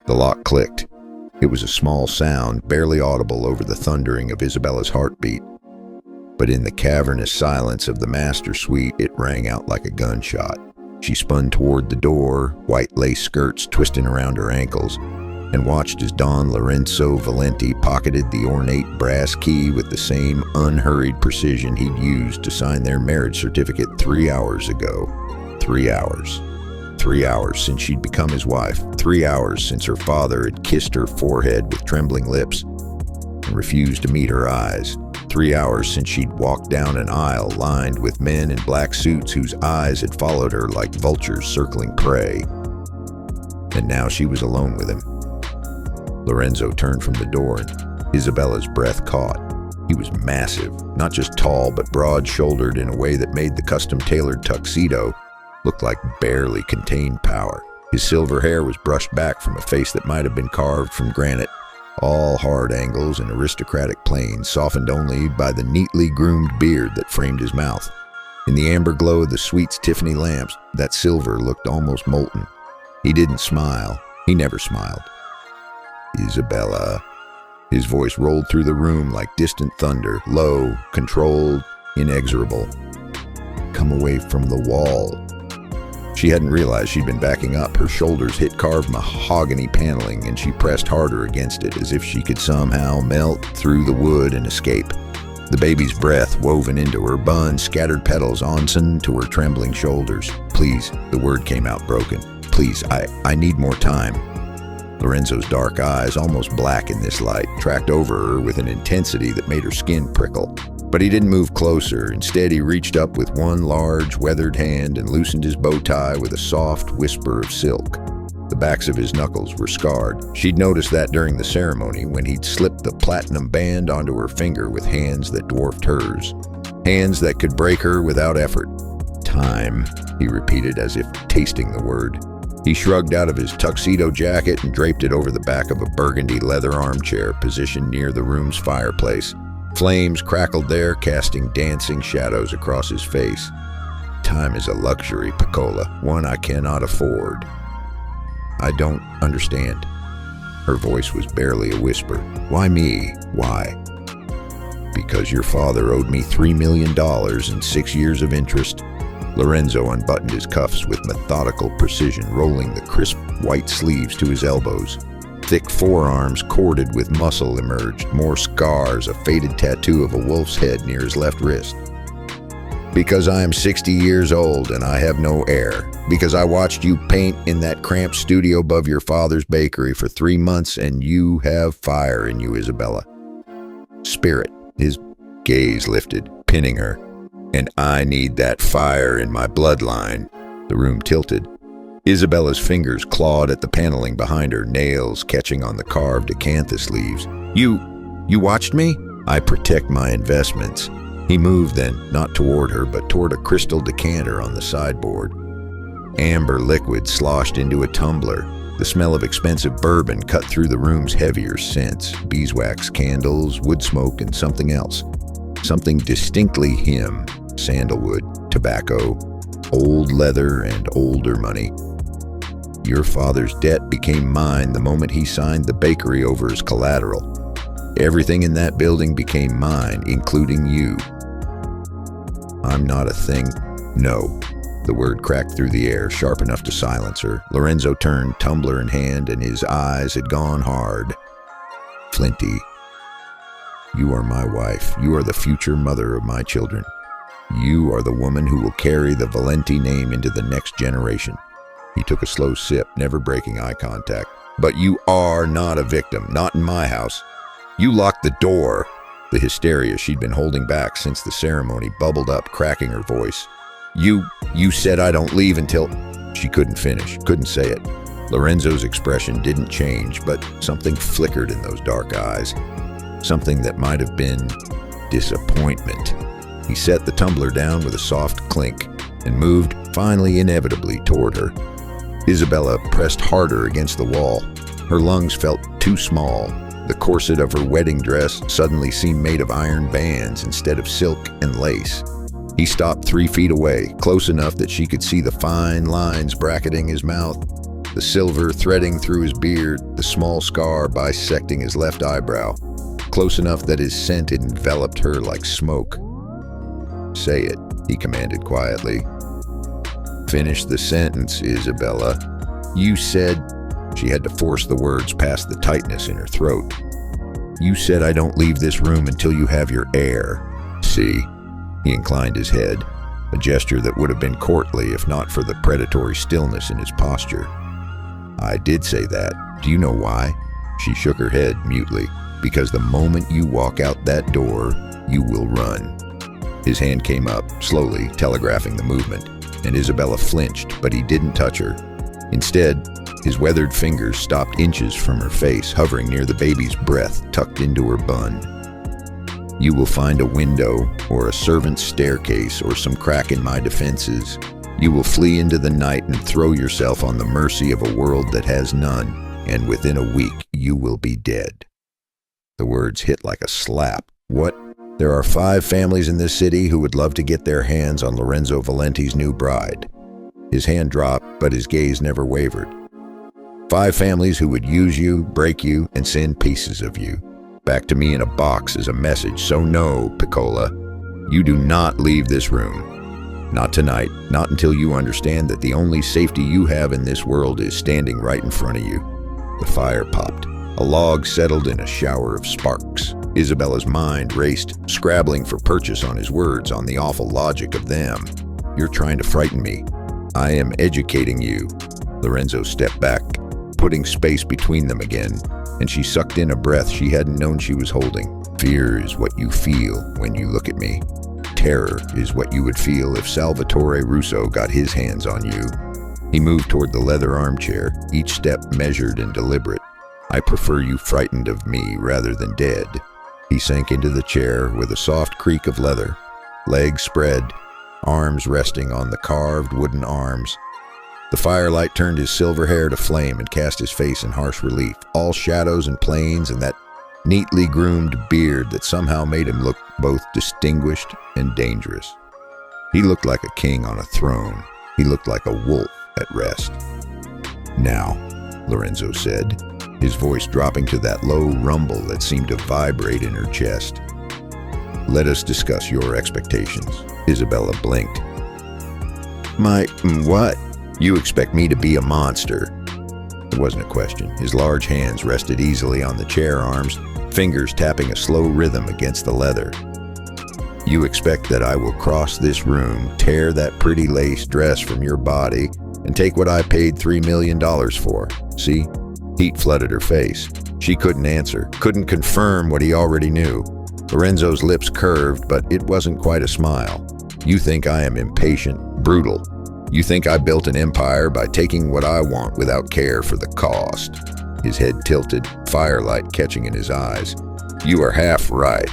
The lock clicked. It was a small sound, barely audible over the thundering of Isabella's heartbeat. But in the cavernous silence of the master suite, it rang out like a gunshot. She spun toward the door, white lace skirts twisting around her ankles, and watched as Don Lorenzo Valente pocketed the ornate brass key with the same unhurried precision he'd used to sign their marriage certificate 3 hours ago. 3 hours. 3 hours since she'd become his wife. 3 hours since her father had kissed her forehead with trembling lips and refused to meet her eyes. 3 hours since she'd walked down an aisle lined with men in black suits whose eyes had followed her like vultures circling prey. And now she was alone with him. Lorenzo turned from the door and Isabella's breath caught. He was massive, not just tall but broad-shouldered in a way that made the custom-tailored tuxedo look like barely contained power. His silver hair was brushed back from a face that might have been carved from granite, all hard angles and aristocratic planes, softened only by the neatly groomed beard that framed his mouth. In the amber glow of the suite's Tiffany lamps, that silver looked almost molten. He didn't smile. He never smiled. Isabella. His voice rolled through the room like distant thunder, low, controlled, inexorable. Come away from the wall. She hadn't realized she'd been backing up. Her shoulders hit carved mahogany paneling, and she pressed harder against it as if she could somehow melt through the wood and escape. The baby's breath woven into her bun, scattered petals onto her trembling shoulders. Please, the word came out broken. Please, I need more time. Lorenzo's dark eyes, almost black in this light, tracked over her with an intensity that made her skin prickle. But he didn't move closer. Instead, he reached up with one large, weathered hand and loosened his bow tie with a soft whisper of silk. The backs of his knuckles were scarred. She'd noticed that during the ceremony when he'd slipped the platinum band onto her finger with hands that dwarfed hers. Hands that could break her without effort. Time, he repeated as if tasting the word. He shrugged out of his tuxedo jacket and draped it over the back of a burgundy leather armchair positioned near the room's fireplace. Flames crackled there, casting dancing shadows across his face. Time is a luxury, Piccola, one I cannot afford. I don't understand. Her voice was barely a whisper. Why me? Why? Because your father owed me $3 million and 6 years of interest. Lorenzo unbuttoned his cuffs with methodical precision, rolling the crisp white sleeves to his elbows. Thick forearms corded with muscle emerged, more scars, a faded tattoo of a wolf's head near his left wrist. Because I am 60 years old and I have no heir. Because I watched you paint in that cramped studio above your father's bakery for 3 months and you have fire in you, Isabella. Spirit. His gaze lifted, pinning her. And I need that fire in my bloodline. The room tilted. Isabella's fingers clawed at the paneling behind her, nails catching on the carved acanthus leaves. You watched me? I protect my investments. He moved then, not toward her, but toward a crystal decanter on the sideboard. Amber liquid sloshed into a tumbler. The smell of expensive bourbon cut through the room's heavier scents. Beeswax candles, wood smoke, and something else. Something distinctly him. Sandalwood, tobacco, old leather, and older money. Your father's debt became mine the moment he signed the bakery over as collateral. Everything in that building became mine, including you. I'm not a thing. No. The word cracked through the air, sharp enough to silence her. Lorenzo turned, tumbler in hand, and his eyes had gone hard. Flinty. You are my wife. You are the future mother of my children. You are the woman who will carry the Valente name into the next generation. He took a slow sip, never breaking eye contact. But you are not a victim, not in my house. You locked the door. The hysteria she'd been holding back since the ceremony bubbled up, cracking her voice. You said I don't leave until... She couldn't finish, couldn't say it. Lorenzo's expression didn't change, but something flickered in those dark eyes. Something that might have been disappointment. He set the tumbler down with a soft clink and moved, finally inevitably, toward her. Isabella pressed harder against the wall. Her lungs felt too small. The corset of her wedding dress suddenly seemed made of iron bands instead of silk and lace. He stopped 3 feet away, close enough that she could see the fine lines bracketing his mouth. the silver threading through his beard, the small scar bisecting his left eyebrow, close enough that his scent enveloped her like smoke. "Say it," he commanded quietly. "Finish the sentence, Isabella. You said—" She had to force the words past the tightness in her throat. "You said I don't leave this room until you have your heir. See?" He inclined his head, a gesture that would have been courtly if not for the predatory stillness in his posture. "I did say that. Do you know why?" She shook her head mutely. "Because the moment you walk out that door, you will run." His hand came up, slowly telegraphing the movement, and Isabella flinched, but he didn't touch her. Instead, his weathered fingers stopped inches from her face, hovering near the baby's breath tucked into her bun. "You will find a window or a servant's staircase or some crack in my defenses. You will flee into the night and throw yourself on the mercy of a world that has none, and within a week you will be dead." The words hit like a slap. "What? There are 5 families in this city who would love to get their hands on Lorenzo Valente's new bride." His hand dropped, but his gaze never wavered. 5 families who would use you, break you, and send pieces of you back to me in a box as a message. So no, Piccola, you do not leave this room. Not tonight, not until you understand that the only safety you have in this world is standing right in front of you. The fire popped. A log settled in a shower of sparks. Isabella's mind raced, scrabbling for purchase on his words, on the awful logic of them. "You're trying to frighten me. I am educating you." Lorenzo stepped back, putting space between them again, and she sucked in a breath she hadn't known she was holding. "Fear is what you feel when you look at me. Terror is what you would feel if Salvatore Russo got his hands on you." He moved toward the leather armchair, each step measured and deliberate. "I prefer you frightened of me rather than dead." He sank into the chair with a soft creak of leather, legs spread, arms resting on the carved wooden arms. The firelight turned his silver hair to flame and cast his face in harsh relief, all shadows and planes, and that neatly groomed beard that somehow made him look both distinguished and dangerous. He looked like a king on a throne. He looked like a wolf at rest. "Now," Lorenzo said, his voice dropping to that low rumble that seemed to vibrate in her chest. "Let us discuss your expectations." Isabella blinked. "My, what? You expect me to be a monster?" It wasn't a question. His large hands rested easily on the chair arms, fingers tapping a slow rhythm against the leather. "You expect that I will cross this room, tear that pretty lace dress from your body, and take what I paid $3 million for. See?" Heat flooded her face. She couldn't answer, couldn't confirm what he already knew. Lorenzo's lips curved, but it wasn't quite a smile. "You think I am impatient, brutal. You think I built an empire by taking what I want without care for the cost." His head tilted, firelight catching in his eyes. "You are half right."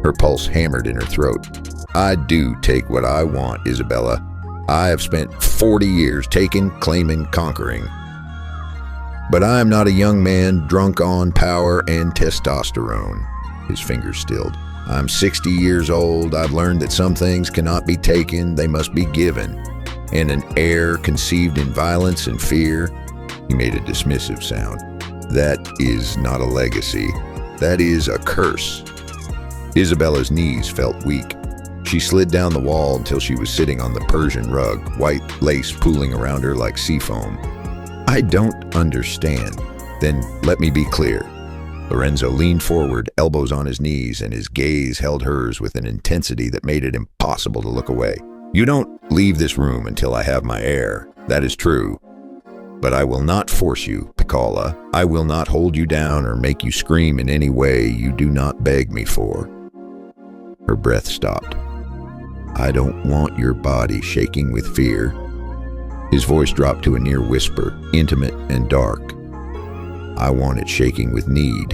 Her pulse hammered in her throat. "I do take what I want, Isabella. I have spent 40 years taking, claiming, conquering. But I am not a young man drunk on power and testosterone." His fingers stilled. "I'm 60 years old. I've learned that some things cannot be taken, they must be given. And an heir conceived in violence and fear," he made a dismissive sound, "that is not a legacy. That is a curse." Isabella's knees felt weak. She slid down the wall until she was sitting on the Persian rug, white lace pooling around her like sea foam. "I don't understand." "Then let me be clear." Lorenzo leaned forward, elbows on his knees, and his gaze held hers with an intensity that made it impossible to look away. "You don't leave this room until I have my heir. That is true. But I will not force you, Piccola. I will not hold you down or make you scream in any way you do not beg me for." Her breath stopped. "I don't want your body shaking with fear." His voice dropped to a near whisper, intimate and dark. "I want it shaking with need.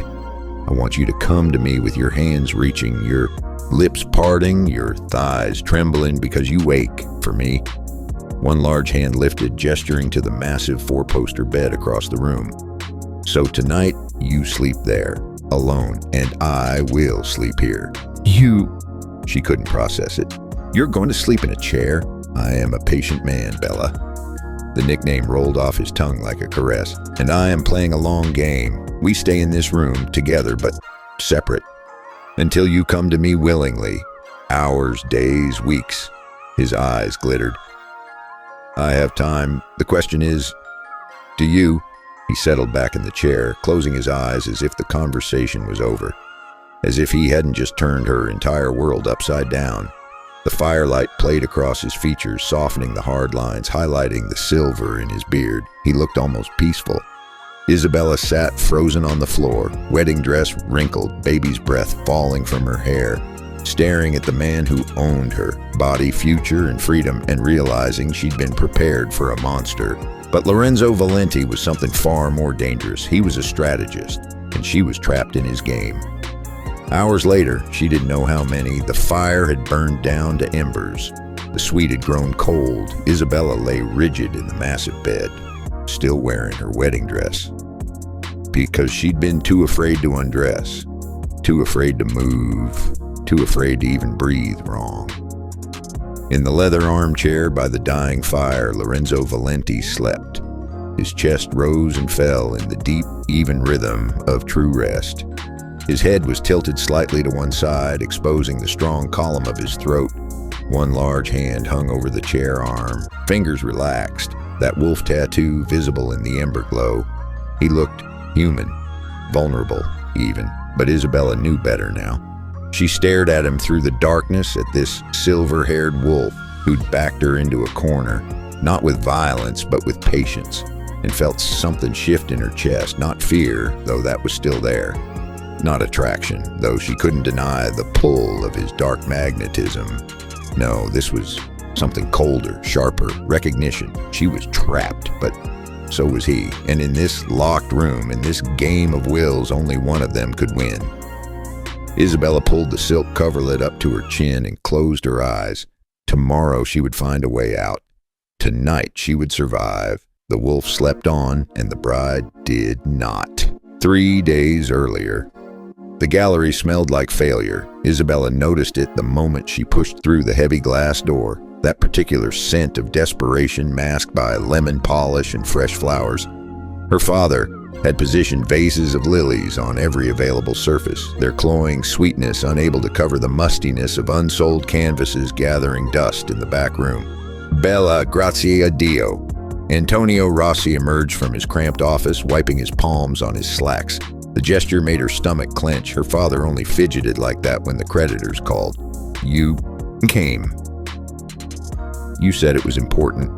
I want you to come to me with your hands reaching, your lips parting, your thighs trembling because you ache for me." One large hand lifted, gesturing to the massive 4-poster bed across the room. "So tonight, you sleep there, alone, and I will sleep here." "You—" She couldn't process it. "You're going to sleep in a chair?" "I am a patient man, Bella." The nickname rolled off his tongue like a caress. "And I am playing a long game. We stay in this room together, but separate. Until you come to me willingly. Hours, days, weeks." His eyes glittered. "I have time. The question is, do you?" He settled back in the chair, closing his eyes as if the conversation was over, as if he hadn't just turned her entire world upside down. The firelight played across his features, softening the hard lines, highlighting the silver in his beard. He looked almost peaceful. Isabella sat frozen on the floor, wedding dress wrinkled, baby's breath falling from her hair, staring at the man who owned her, body, future, and freedom, and realizing she'd been prepared for a monster. But Lorenzo Valente was something far more dangerous. He was a strategist, and she was trapped in his game. Hours later, she didn't know how many, the fire had burned down to embers. The suite had grown cold. Isabella lay rigid in the massive bed, still wearing her wedding dress. Because she'd been too afraid to undress, too afraid to move, too afraid to even breathe wrong. In the leather armchair by the dying fire, Lorenzo Valente slept. His chest rose and fell in the deep, even rhythm of true rest. His head was tilted slightly to one side, exposing the strong column of his throat. One large hand hung over the chair arm, fingers relaxed, that wolf tattoo visible in the ember glow. He looked human, vulnerable even, but Isabella knew better now. She stared at him through the darkness, at this silver-haired wolf who'd backed her into a corner, not with violence, but with patience, and felt something shift in her chest, not fear, though that was still there. Not attraction, though she couldn't deny the pull of his dark magnetism. No, this was something colder, sharper, recognition. She was trapped, but so was he. And in this locked room, in this game of wills, only one of them could win. Isabella pulled the silk coverlet up to her chin and closed her eyes. Tomorrow she would find a way out. Tonight she would survive. The wolf slept on, and the bride did not. 3 days earlier. The gallery smelled like failure. Isabella noticed it the moment she pushed through the heavy glass door, that particular scent of desperation masked by lemon polish and fresh flowers. Her father had positioned vases of lilies on every available surface, their cloying sweetness unable to cover the mustiness of unsold canvases gathering dust in the back room. "Bella, grazie a Dio." Antonio Rossi emerged from his cramped office, wiping his palms on his slacks. The gesture made her stomach clench. Her father only fidgeted like that when the creditors called. "You came. You said it was important."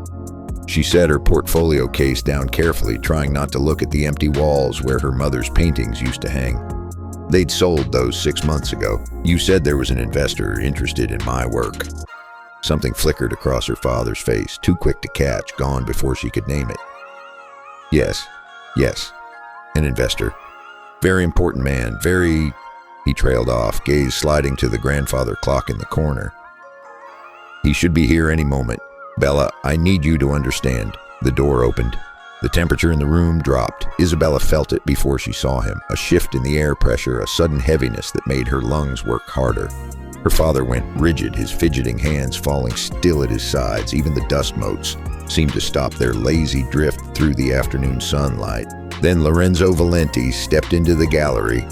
She set her portfolio case down carefully, trying not to look at the empty walls where her mother's paintings used to hang. "They'd sold those 6 months ago. You said there was an investor interested in my work." Something flickered across her father's face, too quick to catch, gone before she could name it. Yes, an investor. Very important man, very..." He trailed off, gaze sliding to the grandfather clock in the corner. "He should be here any moment. Bella, I need you to understand." The door opened. The temperature in the room dropped. Isabella felt it before she saw him, a shift in the air pressure, a sudden heaviness that made her lungs work harder. Her father went rigid, his fidgeting hands falling still at his sides. Even the dust motes seemed to stop their lazy drift through the afternoon sunlight. Then Lorenzo Valente stepped into the gallery,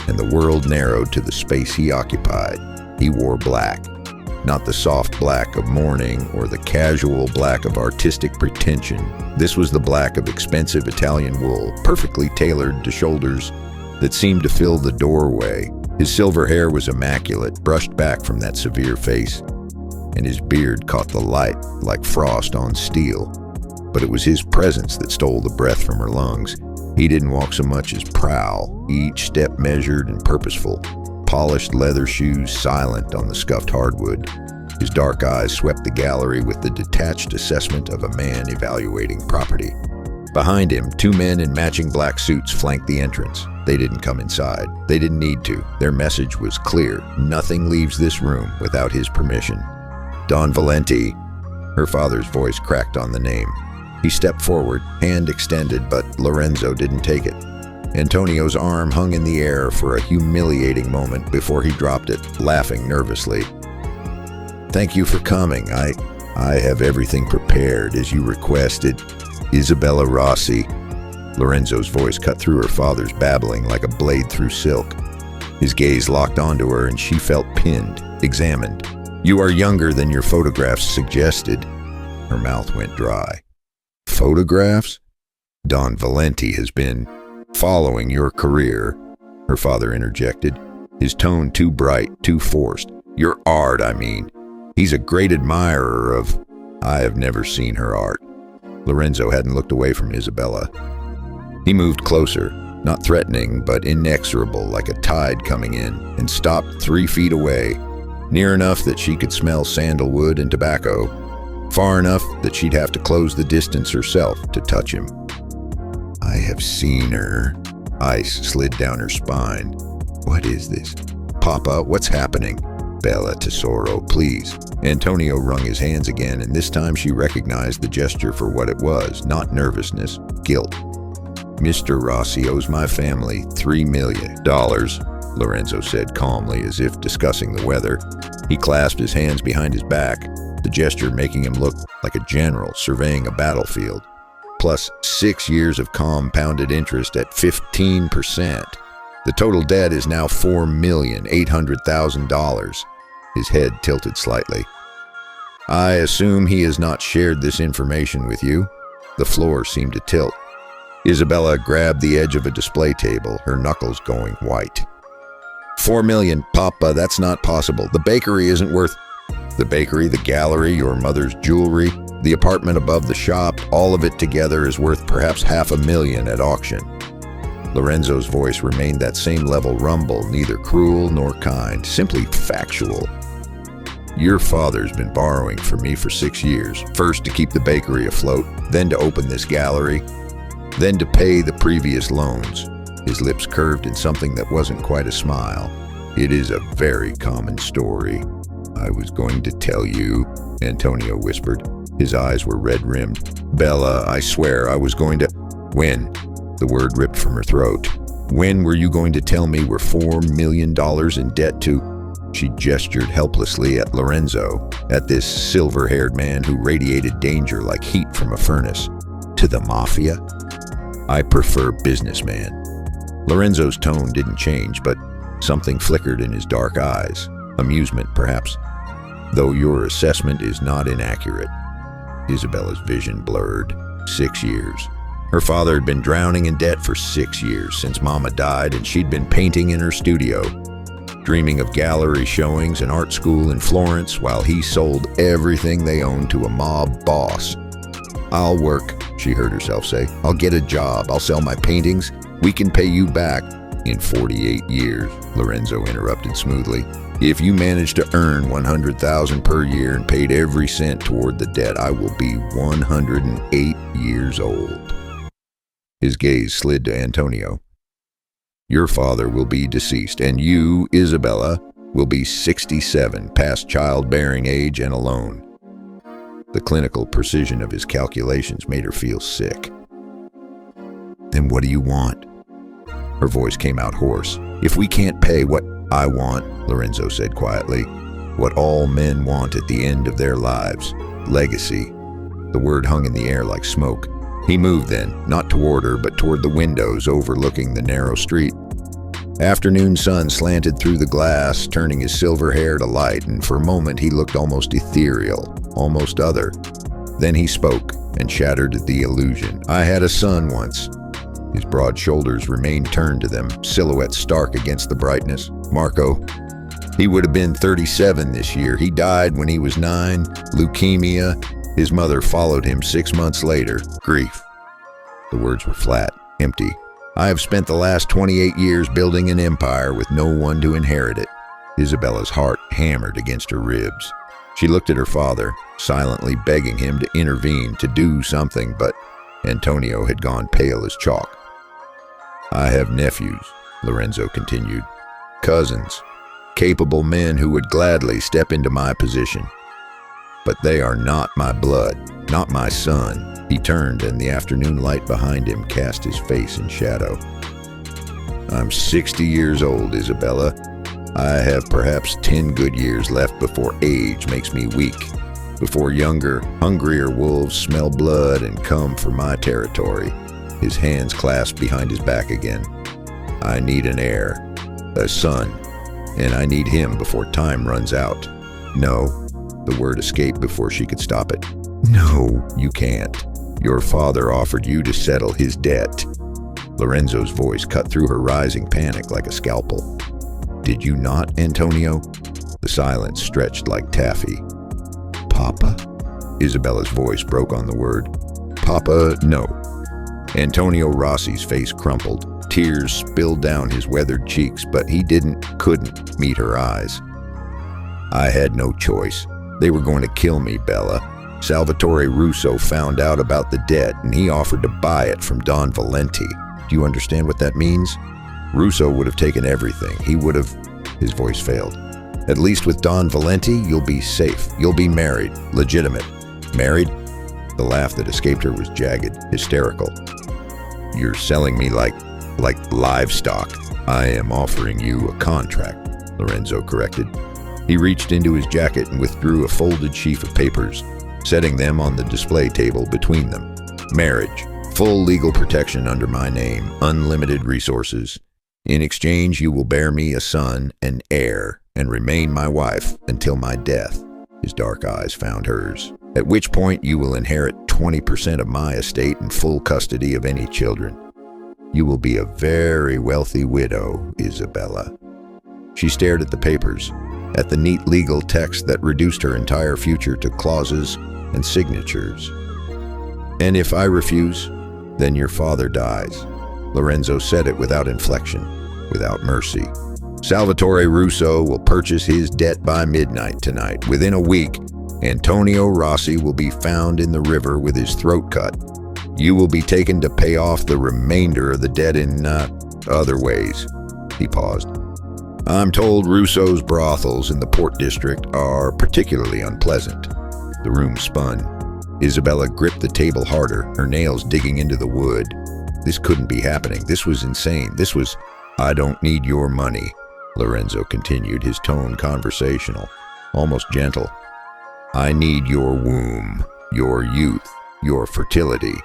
and the world narrowed to the space he occupied. He wore black. Not the soft black of mourning or the casual black of artistic pretension. This was the black of expensive Italian wool, perfectly tailored to shoulders that seemed to fill the doorway. His silver hair was immaculate, brushed back from that severe face, and his beard caught the light like frost on steel. But it was his presence that stole the breath from her lungs. He didn't walk so much as prowl, each step measured and purposeful. Polished leather shoes silent on the scuffed hardwood. His dark eyes swept the gallery with the detached assessment of a man evaluating property. Behind him, 2 men in matching black suits flanked the entrance. They didn't come inside. They didn't need to. Their message was clear. Nothing leaves this room without his permission. "Don Valente." Her father's voice cracked on the name. He stepped forward, hand extended, but Lorenzo didn't take it. Antonio's arm hung in the air for a humiliating moment before he dropped it, laughing nervously. "Thank you for coming. I have everything prepared as you requested. Isabella Rossi. Lorenzo's voice cut through her father's babbling like a blade through silk. His gaze locked onto her and she felt pinned, examined. You are younger than your photographs suggested. Her mouth went dry. Photographs? Don Valente has been following your career, her father interjected, his tone too bright, too forced. Your art, I mean. He's a great admirer of... I have never seen her art. Lorenzo hadn't looked away from Isabella. He moved closer, not threatening, but inexorable like a tide coming in, and stopped 3 feet away, near enough that she could smell sandalwood and tobacco, far enough that she'd have to close the distance herself to touch him. I have seen her. Ice slid down her spine. What is this? Papa, what's happening? Bella, Tesoro, please. Antonio wrung his hands again, and this time she recognized the gesture for what it was, not nervousness, guilt. Mr. Rossi owes my family $3 million, Lorenzo said calmly, as if discussing the weather. He clasped his hands behind his back, the gesture making him look like a general surveying a battlefield. Plus 6 years of compounded interest at 15%. The total debt is now $4,800,000. His head tilted slightly. I assume he has not shared this information with you. The floor seemed to tilt. Isabella grabbed the edge of a display table, her knuckles going white. $4 million, Papa, that's not possible. The bakery isn't worth... The bakery, the gallery, your mother's jewelry, the apartment above the shop, all of it together is worth perhaps $500,000 at auction. Lorenzo's voice remained that same level rumble, neither cruel nor kind, simply factual. Your father's been borrowing from me for 6 years, first to keep the bakery afloat, then to open this gallery, then to pay the previous loans. His lips curved in something that wasn't quite a smile. It is a very common story. I was going to tell you, Antonio whispered. His eyes were red-rimmed. Bella, I swear I was going to... When? The word ripped from her throat. When were you going to tell me we're $4 million in debt to... She gestured helplessly at Lorenzo, at this silver-haired man who radiated danger like heat from a furnace. To the Mafia? I prefer businessman. Lorenzo's tone didn't change, but something flickered in his dark eyes. Amusement, perhaps. Though your assessment is not inaccurate. Isabella's vision blurred. 6 years. Her father had been drowning in debt for 6 years since Mama died, and she'd been painting in her studio, dreaming of gallery showings and art school in Florence while he sold everything they owned to a mob boss. I'll work, she heard herself say. I'll get a job. I'll sell my paintings. We can pay you back. In 48 years, Lorenzo interrupted smoothly. If you manage to earn $100,000 per year and paid every cent toward the debt, I will be 108 years old. His gaze slid to Antonio. Your father will be deceased, and you, Isabella, will be 67, past childbearing age and alone. The clinical precision of his calculations made her feel sick. Then what do you want? Her voice came out hoarse. If we can't pay what I want, Lorenzo said quietly, what all men want at the end of their lives, legacy. The word hung in the air like smoke. He moved then, not toward her, but toward the windows overlooking the narrow street. Afternoon sun slanted through the glass, turning his silver hair to light, and for a moment he looked almost ethereal, almost other. Then he spoke and shattered the illusion. I had a son once. His broad shoulders remained turned to them, silhouette stark against the brightness. Marco. He would have been 37 this year. He died when he was 9, leukemia. His mother followed him 6 months later. Grief. The words were flat, empty. I have spent the last 28 years building an empire with no one to inherit it. Isabella's heart hammered against her ribs. She looked at her father, silently begging him to intervene, to do something, but Antonio had gone pale as chalk. I have nephews, Lorenzo continued. Cousins, capable men who would gladly step into my position. But they are not my blood, not my son. He turned, and the afternoon light behind him cast his face in shadow. I'm 60 years old, Isabella. I have perhaps 10 good years left before age makes me weak. before younger, hungrier wolves smell blood and come for my territory. His hands clasped behind his back again. I need an heir, a son, and I need him before time runs out. No, the word escaped before she could stop it. No, you can't. Your father offered you to settle his debt. Lorenzo's voice cut through her rising panic like a scalpel. Did you not, Antonio? The silence stretched like taffy. Papa? Isabella's voice broke on the word. Papa, no. Antonio Rossi's face crumpled. Tears spilled down his weathered cheeks, but he couldn't meet her eyes. I had no choice. They were going to kill me, Bella. Salvatore Russo found out about the debt, and he offered to buy it from Don Valente. Do you understand what that means? Russo would have taken everything. He would have... His voice failed. At least with Don Valente, you'll be safe. You'll be married. Legitimate. Married? The laugh that escaped her was jagged, hysterical. You're selling me like livestock. I am offering you a contract, Lorenzo corrected. He reached into his jacket and withdrew a folded sheaf of papers, setting them on the display table between them. Marriage. Full legal protection under my name. Unlimited resources. In exchange, you will bear me a son, an heir, and remain my wife until my death. His dark eyes found hers. At which point you will inherit 20% of my estate and full custody of any children. You will be a very wealthy widow, Isabella. She stared at the papers, at the neat legal text that reduced her entire future to clauses and signatures. And if I refuse, then your father dies. Lorenzo said it without inflection, without mercy. Salvatore Russo will purchase his debt by midnight tonight. Within a week, Antonio Rossi will be found in the river with his throat cut. You will be taken to pay off the remainder of the debt in other ways. He paused. I'm told Russo's brothels in the Port District are particularly unpleasant. The room spun. Isabella gripped the table harder, her nails digging into the wood. This couldn't be happening. This was insane. This was... I don't need your money, Lorenzo continued, his tone conversational, almost gentle. I need your womb, your youth, your fertility.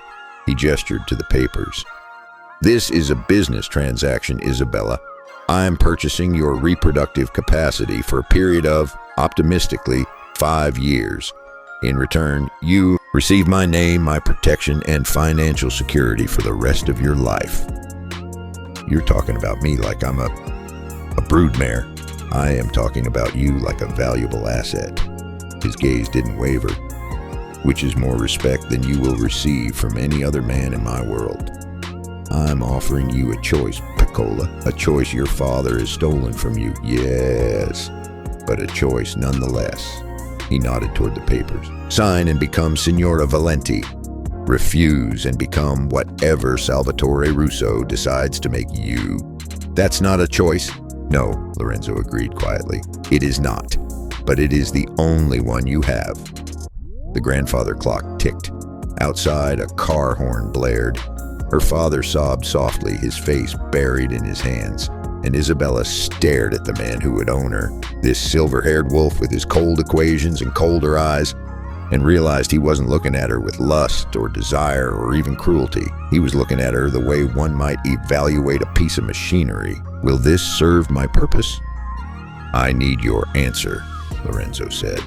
He gestured to the papers. This is a business transaction, Isabella. I am purchasing your reproductive capacity for a period of, optimistically, 5 years. In return, you receive my name, my protection, and financial security for the rest of your life. You're talking about me like I'm a broodmare. I am talking about you like a valuable asset. His gaze didn't waver. Which is more respect than you will receive from any other man in my world. I'm offering you a choice, Piccola, a choice your father has stolen from you. Yes, but a choice nonetheless. He nodded toward the papers. Sign and become Signora Valente. Refuse and become whatever Salvatore Russo decides to make you. That's not a choice. No, Lorenzo agreed quietly. It is not, but it is the only one you have. The grandfather clock ticked. Outside, a car horn blared. Her father sobbed softly, his face buried in his hands, and Isabella stared at the man who would own her, this silver-haired wolf with his cold equations and colder eyes, and realized he wasn't looking at her with lust or desire or even cruelty. He was looking at her the way one might evaluate a piece of machinery. Will this serve my purpose? I need your answer, Lorenzo said.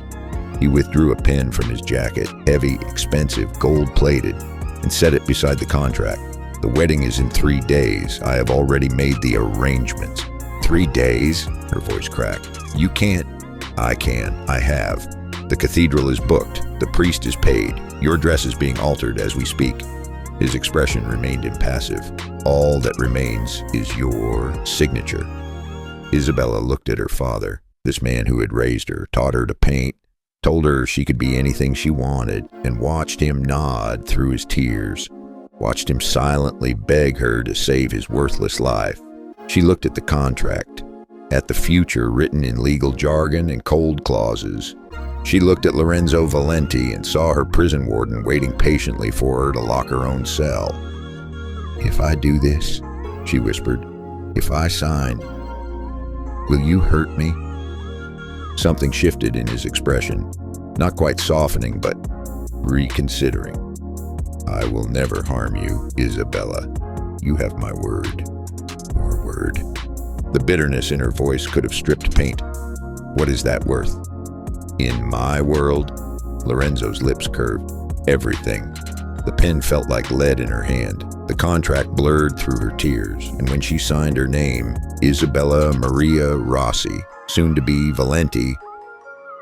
He withdrew a pen from his jacket, heavy, expensive, gold-plated, and set it beside the contract. The wedding is in 3 days. I have already made the arrangements. 3 days? Her voice cracked. You can't. I can. I have. The cathedral is booked. The priest is paid. Your dress is being altered as we speak. His expression remained impassive. All that remains is your signature. Isabella looked at her father, this man who had raised her, taught her to paint, told her she could be anything she wanted, and watched him nod through his tears, watched him silently beg her to save his worthless life. She looked at the contract, at the future written in legal jargon and cold clauses. She looked at Lorenzo Valente and saw her prison warden waiting patiently for her to lock her own cell. If I do this, she whispered, if I sign, will you hurt me? Something shifted in his expression. Not quite softening, but reconsidering. "I will never harm you, Isabella. You have my word." Your word. The bitterness in her voice could have stripped paint. "What is that worth?" "In my world?" Lorenzo's lips curved. "Everything." The pen felt like lead in her hand. The contract blurred through her tears, and when she signed her name, Isabella Maria Rossi, soon to be Valente,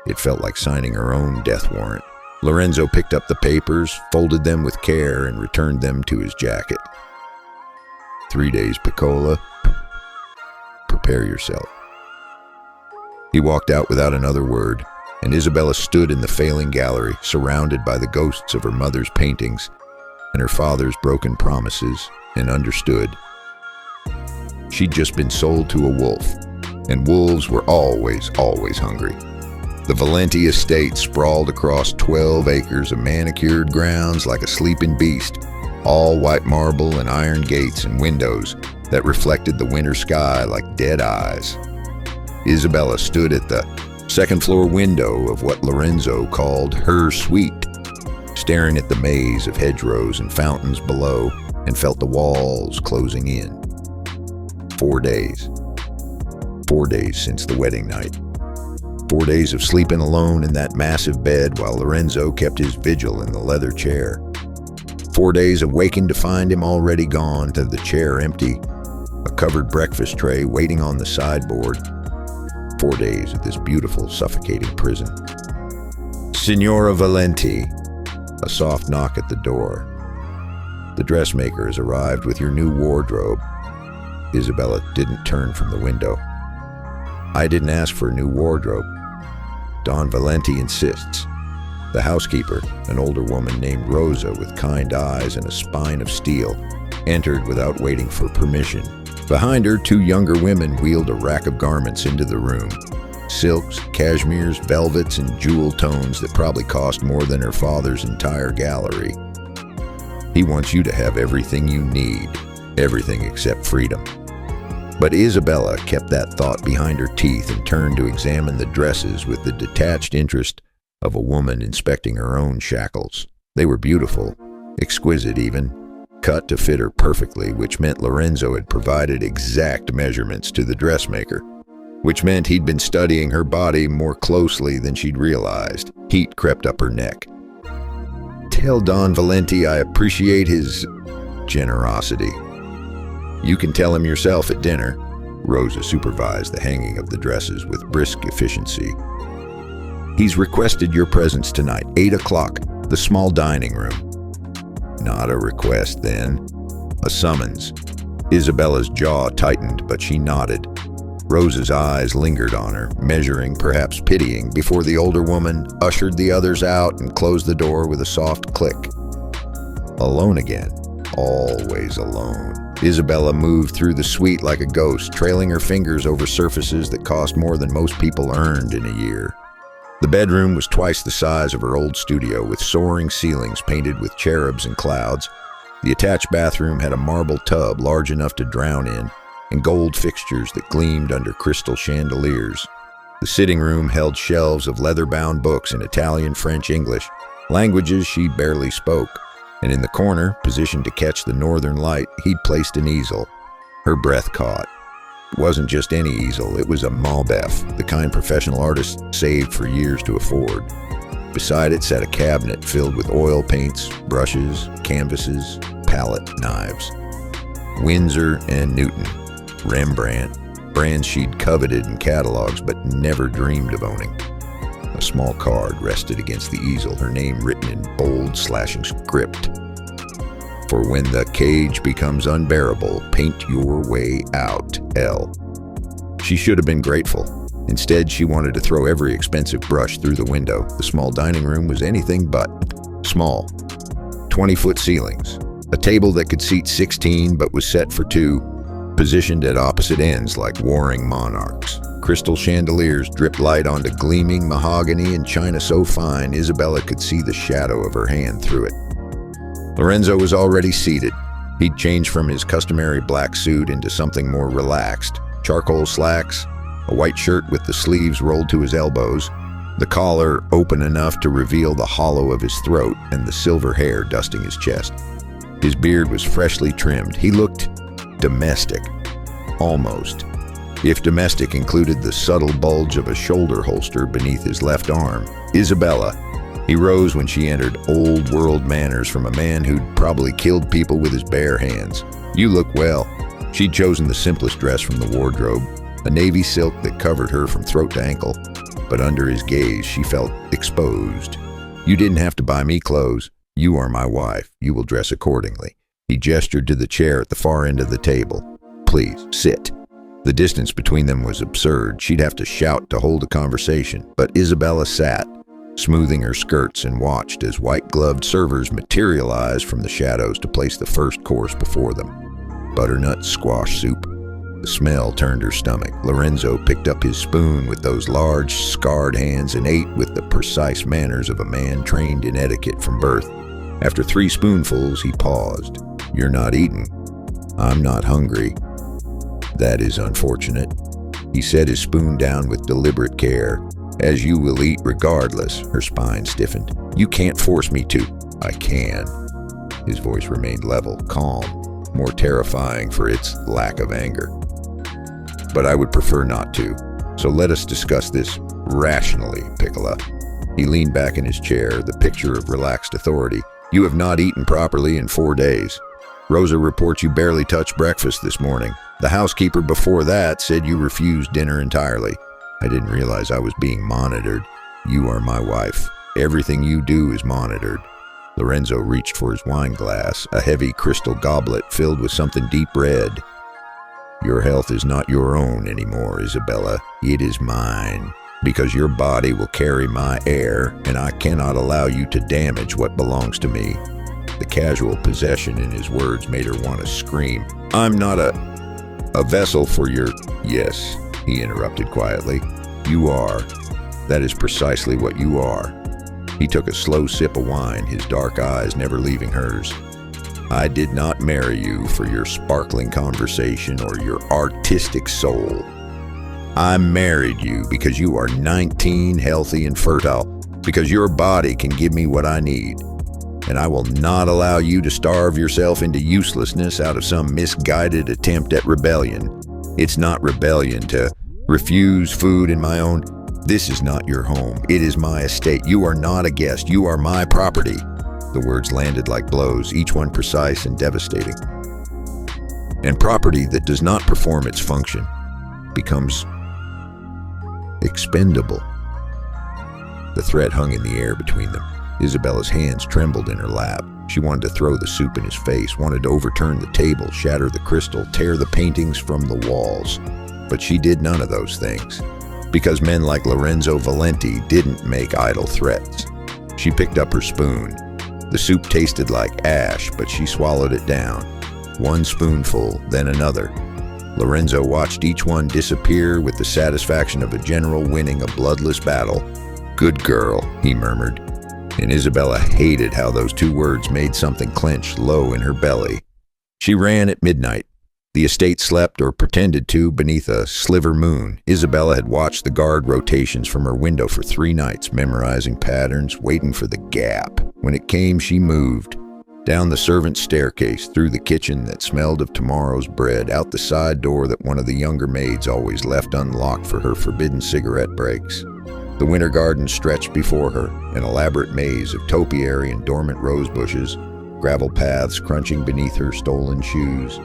it felt like signing her own death warrant. Lorenzo picked up the papers, folded them with care, and returned them to his jacket. 3 days Piccola. Prepare yourself. He walked out without another word, and Isabella stood in the failing gallery, surrounded by the ghosts of her mother's paintings and her father's broken promises, and understood. She'd just been sold to a wolf, and wolves were always hungry. The Valente estate sprawled across 12 acres of manicured grounds like a sleeping beast, all white marble and iron gates and windows that reflected the winter sky like dead eyes. Isabella stood at the second-floor window of what Lorenzo called her suite, staring at the maze of hedgerows and fountains below, and felt the walls closing in. 4 days. 4 days since the wedding night. 4 days of sleeping alone in that massive bed while Lorenzo kept his vigil in the leather chair. 4 days of waking to find him already gone, to the chair empty, a covered breakfast tray waiting on the sideboard. 4 days of this beautiful, suffocating prison. "Signora Valente." A soft knock at the door. "The dressmaker has arrived with your new wardrobe." Isabella didn't turn from the window. "I didn't ask for a new wardrobe. Don Valente insists." The housekeeper, an older woman named Rosa with kind eyes and a spine of steel, entered without waiting for permission. Behind her, 2 younger women wheeled a rack of garments into the room. Silks, cashmeres, velvets, and jewel tones that probably cost more than her father's entire gallery. "He wants you to have everything you need, everything except freedom." But Isabella kept that thought behind her teeth and turned to examine the dresses with the detached interest of a woman inspecting her own shackles. They were beautiful, exquisite even, cut to fit her perfectly, which meant Lorenzo had provided exact measurements to the dressmaker, which meant he'd been studying her body more closely than she'd realized. Heat crept up her neck. "Tell Don Valente I appreciate his generosity." "You can tell him yourself at dinner." Rosa supervised the hanging of the dresses with brisk efficiency. "He's requested your presence tonight, 8 o'clock, the small dining room." Not a request, then. A summons. Isabella's jaw tightened, but she nodded. Rosa's eyes lingered on her, measuring, perhaps pitying, before the older woman ushered the others out and closed the door with a soft click. Alone again. Always alone. Isabella moved through the suite like a ghost, trailing her fingers over surfaces that cost more than most people earned in a year. The bedroom was twice the size of her old studio, with soaring ceilings painted with cherubs and clouds. The attached bathroom had a marble tub large enough to drown in, and gold fixtures that gleamed under crystal chandeliers. The sitting room held shelves of leather-bound books in Italian, French, English, languages she barely spoke. And in the corner, positioned to catch the northern light, he'd placed an easel. Her breath caught. It wasn't just any easel, it was a Malbef, the kind professional artists saved for years to afford. Beside it sat a cabinet filled with oil paints, brushes, canvases, palette knives. Winsor and Newton, Rembrandt, brands she'd coveted in catalogs but never dreamed of owning. A small card rested against the easel, her name written in bold, slashing script. "For when the cage becomes unbearable, paint your way out, L." She should have been grateful. Instead, she wanted to throw every expensive brush through the window. The small dining room was anything but small. 20-foot ceilings. A table that could seat 16 but was set for 2, positioned at opposite ends like warring monarchs. Crystal chandeliers dripped light onto gleaming mahogany and china so fine Isabella could see the shadow of her hand through it. Lorenzo was already seated. He'd changed from his customary black suit into something more relaxed. Charcoal slacks, a white shirt with the sleeves rolled to his elbows, the collar open enough to reveal the hollow of his throat and the silver hair dusting his chest. His beard was freshly trimmed. He looked domestic, almost. If domestic included the subtle bulge of a shoulder holster beneath his left arm. Isabella. He rose when she entered, old-world manners from a man who'd probably killed people with his bare hands. You look well. She'd chosen the simplest dress from the wardrobe, a navy silk that covered her from throat to ankle, but under his gaze she felt exposed. You didn't have to buy me clothes. You are my wife. You will dress accordingly. He gestured to the chair at the far end of the table. Please, sit. The distance between them was absurd. She'd have to shout to hold a conversation, but Isabella sat, smoothing her skirts, and watched as white-gloved servers materialized from the shadows to place the first course before them. Butternut squash soup. The smell turned her stomach. Lorenzo picked up his spoon with those large, scarred hands and ate with the precise manners of a man trained in etiquette from birth. After 3 spoonfuls, he paused. You're not eating. I'm not hungry. That is unfortunate. He set his spoon down with deliberate care. As you will eat regardless. Her spine stiffened. You can't force me to. I can. His voice remained level, calm, more terrifying for its lack of anger. But I would prefer not to. So let us discuss this rationally, Piccola. He leaned back in his chair, the picture of relaxed authority. You have not eaten properly in 4 days. Rosa reports you barely touched breakfast this morning. The housekeeper before that said you refused dinner entirely. I didn't realize I was being monitored. You are my wife. Everything you do is monitored. Lorenzo reached for his wine glass, a heavy crystal goblet filled with something deep red. Your health is not your own anymore, Isabella. It is mine. Because your body will carry my heir, and I cannot allow you to damage what belongs to me. The casual possession in his words made her want to scream. I'm not a vessel for your... Yes, he interrupted quietly. You are. That is precisely what you are. He took a slow sip of wine, his dark eyes never leaving hers. I did not marry you for your sparkling conversation or your artistic soul. I married you because you are 19, healthy, and fertile, because your body can give me what I need. And I will not allow you to starve yourself into uselessness out of some misguided attempt at rebellion. It's not rebellion to refuse food in my own... This is not your home. It is my estate. You are not a guest. You are my property. The words landed like blows, each one precise and devastating. And property that does not perform its function becomes expendable. The threat hung in the air between them. Isabella's hands trembled in her lap. She wanted to throw the soup in his face, wanted to overturn the table, shatter the crystal, tear the paintings from the walls. But she did none of those things, because men like Lorenzo Valente didn't make idle threats. She picked up her spoon. The soup tasted like ash, but she swallowed it down. One spoonful, then another. Lorenzo watched each one disappear with the satisfaction of a general winning a bloodless battle. Good girl, he murmured. And Isabella hated how those 2 words made something clench low in her belly. She ran at midnight. The estate slept, or pretended to, beneath a sliver moon. Isabella had watched the guard rotations from her window for 3 nights, memorizing patterns, waiting for the gap. When it came, she moved. Down the servants' staircase, through the kitchen that smelled of tomorrow's bread, out the side door that one of the younger maids always left unlocked for her forbidden cigarette breaks. The winter garden stretched before her, an elaborate maze of topiary and dormant rose bushes, gravel paths crunching beneath her stolen shoes.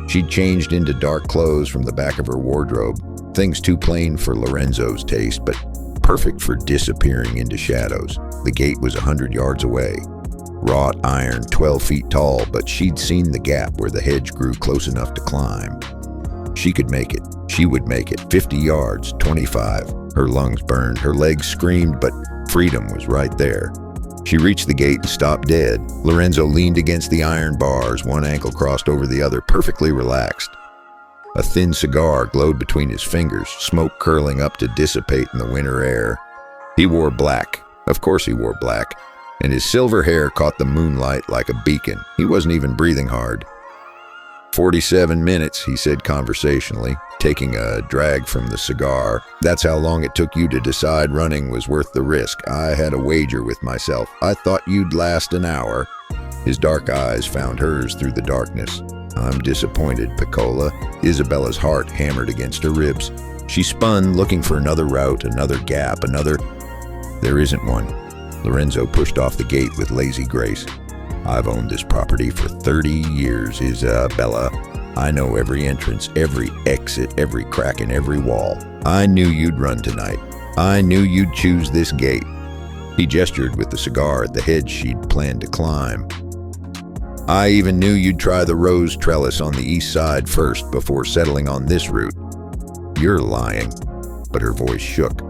She'd changed into dark clothes from the back of her wardrobe, things too plain for Lorenzo's taste, but perfect for disappearing into shadows. The gate was 100 yards away. Wrought iron, 12 feet tall, but she'd seen the gap where the hedge grew close enough to climb. She could make it. She would make it. 50 yards, 25. Her lungs burned, her legs screamed, but freedom was right there. She reached the gate and stopped dead. Lorenzo leaned against the iron bars, one ankle crossed over the other, perfectly relaxed. A thin cigar glowed between his fingers, smoke curling up to dissipate in the winter air. He wore black. Of course he wore black. And his silver hair caught the moonlight like a beacon. He wasn't even breathing hard. "47 minutes," he said conversationally, taking a drag from the cigar. "That's how long it took you to decide running was worth the risk. I had a wager with myself. I thought you'd last an hour." His dark eyes found hers through the darkness. "I'm disappointed, Piccola." Isabella's heart hammered against her ribs. She spun, looking for another route, another gap, another... There isn't one. Lorenzo pushed off the gate with lazy grace. "I've owned this property for 30 years, Isabella. I know every entrance, every exit, every crack in every wall. I knew you'd run tonight. I knew you'd choose this gate." He gestured with the cigar at the hedge she'd planned to climb. "I even knew you'd try the rose trellis on the east side first before settling on this route." "You're lying." But her voice shook.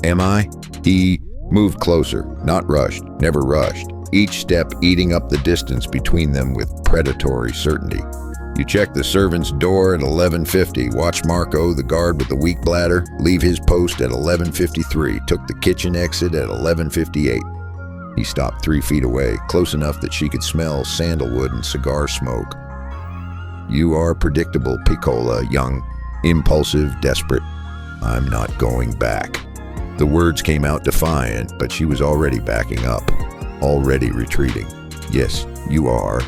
"Am I?" He moved closer, not rushed, never rushed, each step eating up the distance between them with predatory certainty. "You checked the servant's door at 11:50, watched Marco, the guard with the weak bladder, leave his post at 11:53, took the kitchen exit at 11:58. He stopped 3 feet away, close enough that she could smell sandalwood and cigar smoke. "You are predictable, Piccola, young, impulsive, desperate. I'm not going back." The words came out defiant, but she was already backing up, already retreating. "Yes, you are."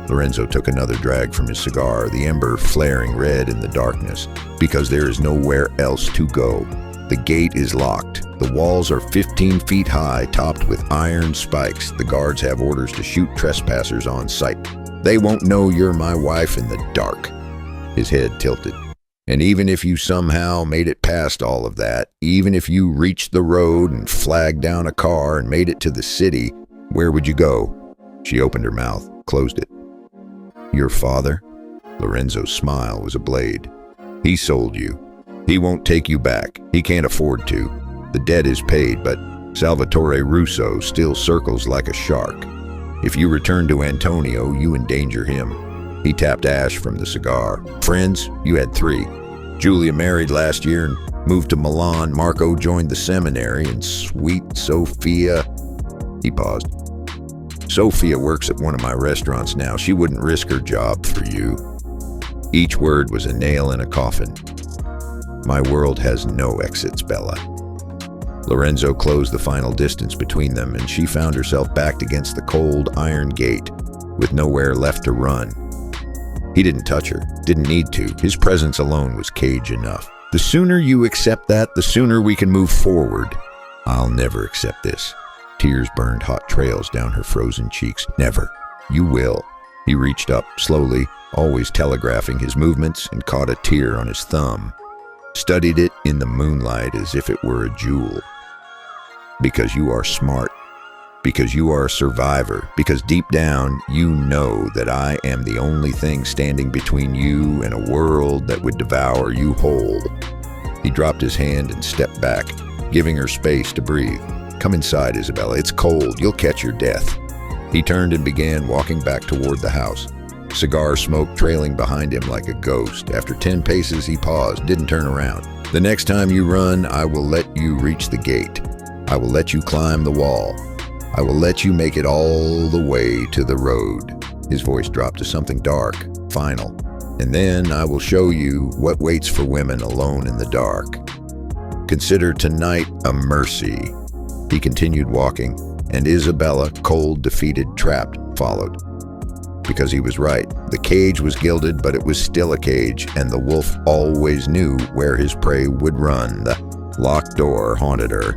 Lorenzo took another drag from his cigar, the ember flaring red in the darkness. "Because there is nowhere else to go. The gate is locked. The walls are 15 feet high, topped with iron spikes. The guards have orders to shoot trespassers on sight. They won't know you're my wife in the dark." His head tilted. "And even if you somehow made it past all of that, even if you reached the road and flagged down a car and made it to the city, where would you go?" She opened her mouth, closed it. "Your father?" Lorenzo's smile was a blade. "He sold you. He won't take you back. He can't afford to. The debt is paid, but Salvatore Russo still circles like a shark. If you return to Antonio, you endanger him." He tapped ash from the cigar. "Friends? You had 3. Julia married last year and moved to Milan. Marco joined the seminary, and sweet Sophia..." He paused. "Sophia works at one of my restaurants now. She wouldn't risk her job for you." Each word was a nail in a coffin. "My world has no exits, Bella." Lorenzo closed the final distance between them, and she found herself backed against the cold iron gate, with nowhere left to run. He didn't touch her, didn't need to. His presence alone was cage enough. "The sooner you accept that, the sooner we can move forward." "I'll never accept this." Tears burned hot trails down her frozen cheeks. "Never." "You will." He reached up slowly, always telegraphing his movements, and caught a tear on his thumb. Studied it in the moonlight as if it were a jewel. "Because you are smart. Because you are a survivor. Because deep down, you know that I am the only thing standing between you and a world that would devour you whole." He dropped his hand and stepped back, giving her space to breathe. "Come inside, Isabella. It's cold. You'll catch your death." He turned and began walking back toward the house, cigar smoke trailing behind him like a ghost. After 10 paces, he paused, didn't turn around. "The next time you run, I will let you reach the gate. I will let you climb the wall. I will let you make it all the way to the road." His voice dropped to something dark, final. "And then I will show you what waits for women alone in the dark. Consider tonight a mercy." He continued walking, and Isabella, cold, defeated, trapped, followed. Because he was right. The cage was gilded, but it was still a cage, and the wolf always knew where his prey would run. The locked door haunted her.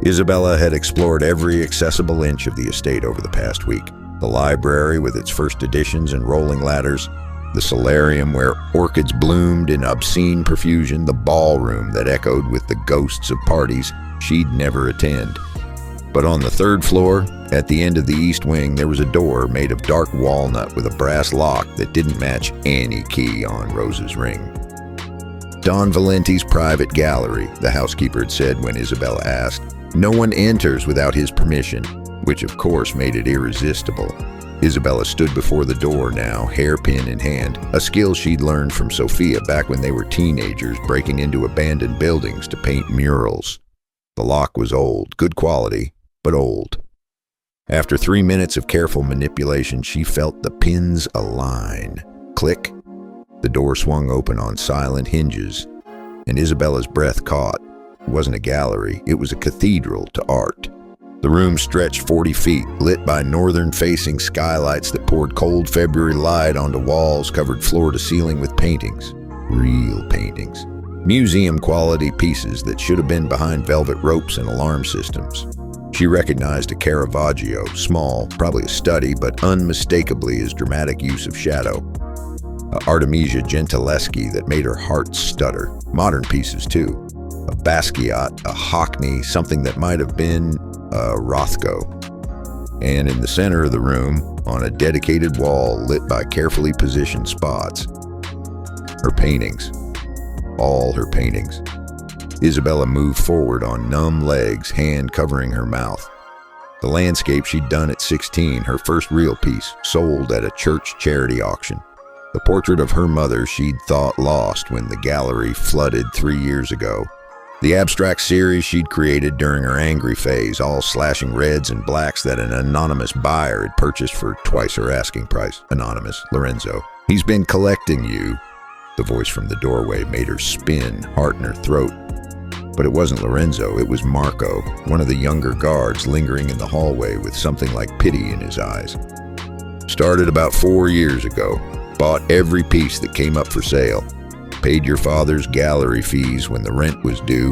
Isabella had explored every accessible inch of the estate over the past week. The library with its first editions and rolling ladders, the solarium where orchids bloomed in obscene profusion, the ballroom that echoed with the ghosts of parties she'd never attend. But on the 3rd floor, at the end of the east wing, there was a door made of dark walnut with a brass lock that didn't match any key on Rose's ring. "Don Valente's private gallery," the housekeeper had said when Isabella asked. "No one enters without his permission," which of course made it irresistible. Isabella stood before the door now, hairpin in hand, a skill she'd learned from Sophia back when they were teenagers, breaking into abandoned buildings to paint murals. The lock was old, good quality, but old. After 3 minutes of careful manipulation, she felt the pins align. click. The door swung open on silent hinges, and Isabella's breath caught. It wasn't a gallery, it was a cathedral to art. The room stretched 40 feet, lit by northern-facing skylights that poured cold February light onto walls covered floor to ceiling with paintings. Real paintings. Museum-quality pieces that should have been behind velvet ropes and alarm systems. She recognized a Caravaggio, small, probably a study, but unmistakably his dramatic use of shadow. A Artemisia Gentileschi that made her heart stutter. Modern pieces, too. A Basquiat, a Hockney, something that might have been a Rothko. And in the center of the room, on a dedicated wall lit by carefully positioned spots, her paintings. All her paintings. Isabella moved forward on numb legs, hand covering her mouth. The landscape she'd done at 16, her first real piece, sold at a church charity auction. The portrait of her mother she'd thought lost when the gallery flooded 3 years ago. The abstract series she'd created during her angry phase, all slashing reds and blacks that an anonymous buyer had purchased for twice her asking price. Anonymous, Lorenzo. He's been collecting you. The voice from the doorway made her spin, heart in her throat. But it wasn't Lorenzo, it was Marco, one of the younger guards lingering in the hallway with something like pity in his eyes. Started about 4 years ago. Bought every piece that came up for sale. Paid your father's gallery fees when the rent was due.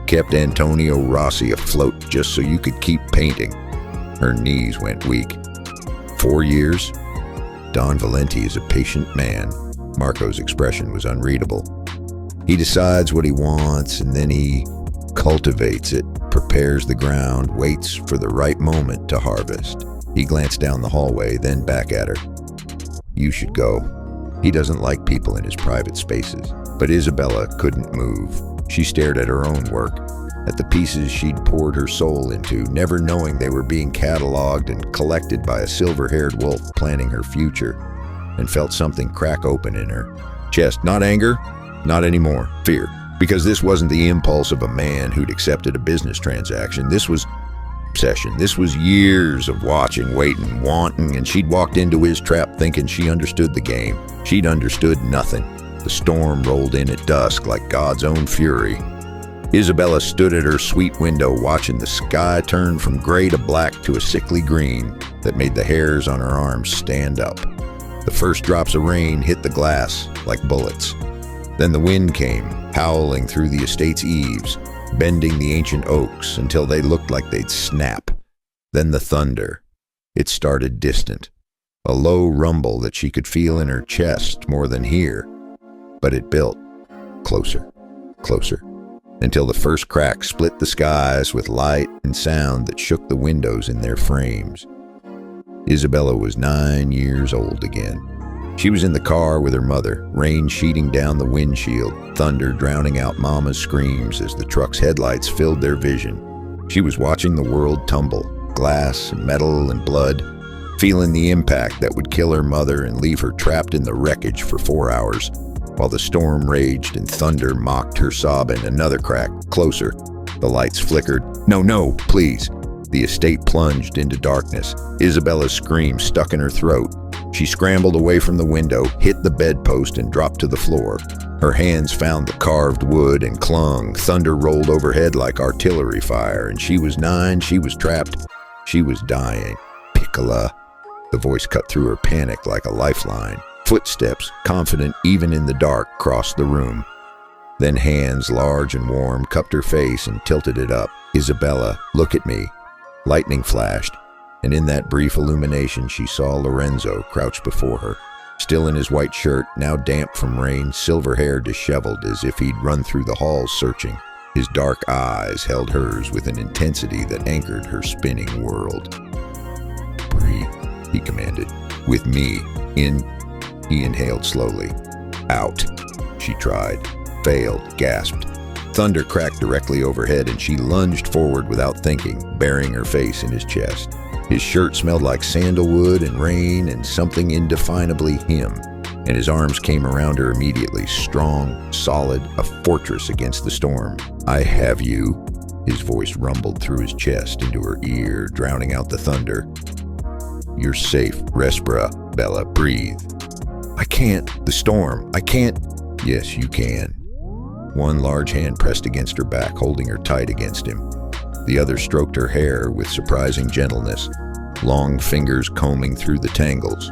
Kept Antonio Rossi afloat just so you could keep painting. Her knees went weak. 4 years? Don Valente is a patient man. Marco's expression was unreadable. He decides what he wants and then he cultivates it, prepares the ground, waits for the right moment to harvest. He glanced down the hallway, then back at her. You should go. He doesn't like people in his private spaces. But Isabella couldn't move. She stared at her own work, at the pieces she'd poured her soul into, never knowing they were being cataloged and collected by a silver-haired wolf planning her future, and felt something crack open in her chest. Not anger, not anymore, fear. Because this wasn't the impulse of a man who'd accepted a business transaction. This was obsession. This was years of watching, waiting, wanting, and she'd walked into his trap thinking she understood the game. She'd understood nothing. The storm rolled in at dusk like God's own fury. Isabella stood at her suite window watching the sky turn from gray to black to a sickly green that made the hairs on her arms stand up. The first drops of rain hit the glass like bullets. Then the wind came, howling through the estate's eaves, bending the ancient oaks until they looked like they'd snap. Then the thunder. It started distant, a low rumble that she could feel in her chest more than hear. But it built closer, closer, until the first crack split the skies with light and sound that shook the windows in their frames. Isabella was 9 years old again. She was in the car with her mother, rain sheeting down the windshield, thunder drowning out Mama's screams as the truck's headlights filled their vision. She was watching the world tumble, glass and metal and blood, feeling the impact that would kill her mother and leave her trapped in the wreckage for 4 hours, while the storm raged and thunder mocked her sobbing. Another crack, closer. The lights flickered. No, no, please. The estate plunged into darkness. Isabella's scream stuck in her throat. She scrambled away from the window, hit the bedpost, and dropped to the floor. Her hands found the carved wood and clung. Thunder rolled overhead like artillery fire, and she was 9, she was trapped, she was dying. Piccola. The voice cut through her panic like a lifeline. Footsteps, confident even in the dark, crossed the room. Then hands, large and warm, cupped her face and tilted it up. Isabella, look at me. Lightning flashed, and in that brief illumination she saw Lorenzo crouched before her, still in his white shirt, now damp from rain, silver hair disheveled as if he'd run through the halls searching. His dark eyes held hers with an intensity that anchored her spinning world. Breathe, he commanded. With me. In. He inhaled slowly. Out. She tried. Failed. Gasped. Thunder cracked directly overhead and she lunged forward without thinking, burying her face in his chest. His shirt smelled like sandalwood and rain and something indefinably him, and his arms came around her immediately, strong, solid, a fortress against the storm. I have you. His voice rumbled through his chest into her ear, drowning out the thunder. You're safe, Respira, Bella, breathe. I can't. The storm. I can't. Yes, you can. One large hand pressed against her back, holding her tight against him. The other stroked her hair with surprising gentleness, long fingers combing through the tangles.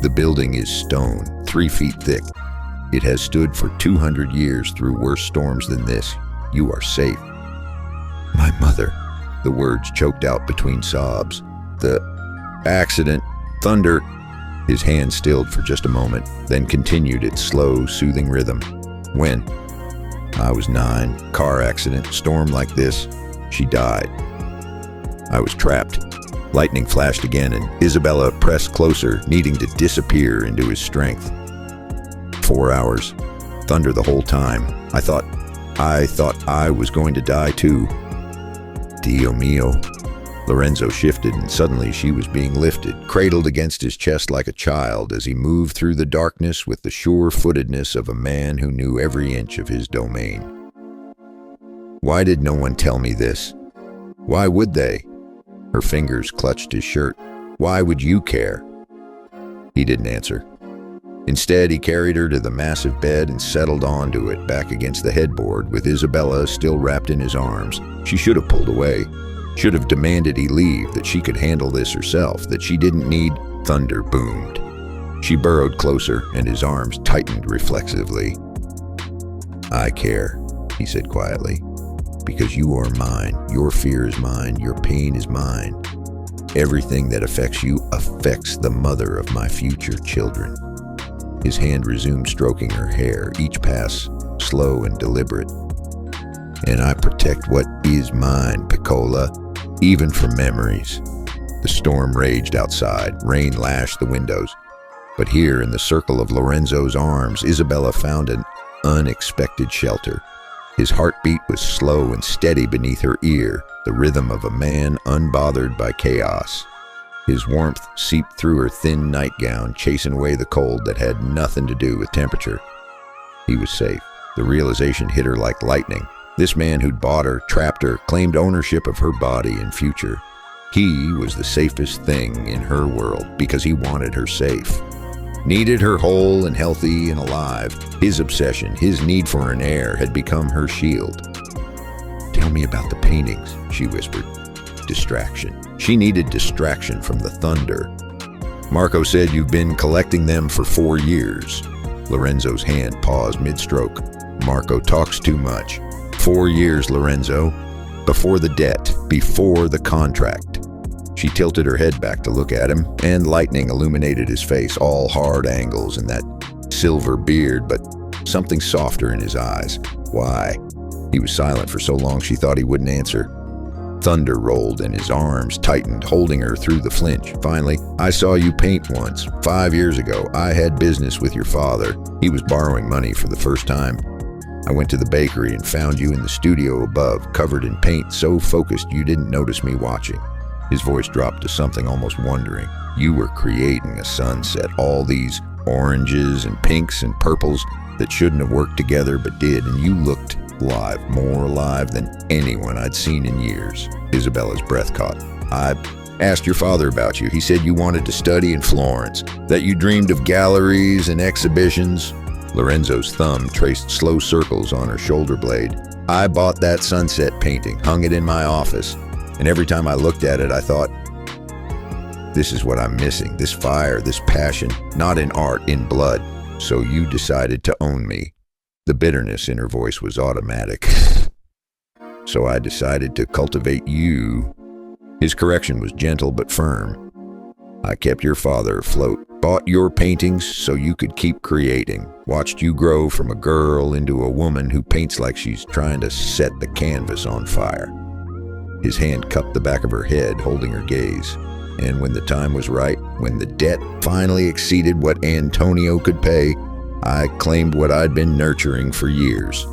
The building is stone, 3 feet thick. It has stood for 200 years through worse storms than this. You are safe. My mother, the words choked out between sobs. The accident, thunder. His hand stilled for just a moment, then continued its slow, soothing rhythm. When? I was 9. Car accident, storm like this. She died. I was trapped. Lightning flashed again, and Isabella pressed closer, needing to disappear into his strength. 4 hours. Thunder the whole time. I thought I was going to die too. Dio mio. Lorenzo shifted, and suddenly she was being lifted, cradled against his chest like a child as he moved through the darkness with the sure-footedness of a man who knew every inch of his domain. Why did no one tell me this? Why would they? Her fingers clutched his shirt. Why would you care? He didn't answer. Instead, he carried her to the massive bed and settled onto it, back against the headboard, with Isabella still wrapped in his arms. She should have pulled away. Should have demanded he leave, that she could handle this herself, that she didn't need. Thunder boomed. She burrowed closer, and his arms tightened reflexively. I care, he said quietly, because you are mine. Your fear is mine. Your pain is mine. Everything that affects you affects the mother of my future children. His hand resumed stroking her hair, each pass slow and deliberate. And I protect what is mine, Piccola, even from memories. The storm raged outside, rain lashed the windows. But here, in the circle of Lorenzo's arms, Isabella found an unexpected shelter. His heartbeat was slow and steady beneath her ear, the rhythm of a man unbothered by chaos. His warmth seeped through her thin nightgown, chasing away the cold that had nothing to do with temperature. He was safe. The realization hit her like lightning. This man who'd bought her, trapped her, claimed ownership of her body and future. He was the safest thing in her world because he wanted her safe. Needed her whole and healthy and alive. His obsession, his need for an heir, had become her shield. Tell me about the paintings, she whispered. Distraction. She needed distraction from the thunder. Marco said you've been collecting them for 4 years. Lorenzo's hand paused mid-stroke. Marco talks too much. 4 years, Lorenzo. Before the debt, before the contract. She tilted her head back to look at him, and lightning illuminated his face, all hard angles and that silver beard, but something softer in his eyes. Why? He was silent for so long she thought he wouldn't answer. Thunder rolled and his arms tightened, holding her through the flinch. Finally, I saw you paint once. 5 years ago, I had business with your father. He was borrowing money for the first time. I went to the bakery and found you in the studio above, covered in paint, so focused you didn't notice me watching. His voice dropped to something almost wondering. You were creating a sunset, all these oranges and pinks and purples that shouldn't have worked together but did, and you looked alive, more alive than anyone I'd seen in years. Isabella's breath caught. I asked your father about you. He said you wanted to study in Florence, that you dreamed of galleries and exhibitions. Lorenzo's thumb traced slow circles on her shoulder blade. I bought that sunset painting, hung it in my office, and every time I looked at it, I thought, this is what I'm missing, this fire, this passion, not in art, in blood. So you decided to own me. The bitterness in her voice was automatic. So I decided to cultivate you. His correction was gentle but firm. I kept your father afloat, bought your paintings so you could keep creating, watched you grow from a girl into a woman who paints like she's trying to set the canvas on fire. His hand cupped the back of her head, holding her gaze. And when the time was right, when the debt finally exceeded what Antonio could pay, I claimed what I'd been nurturing for years.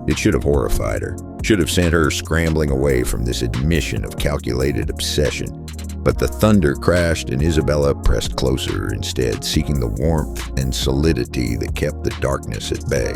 It should have horrified her, should have sent her scrambling away from this admission of calculated obsession. But the thunder crashed and Isabella pressed closer instead, seeking the warmth and solidity that kept the darkness at bay.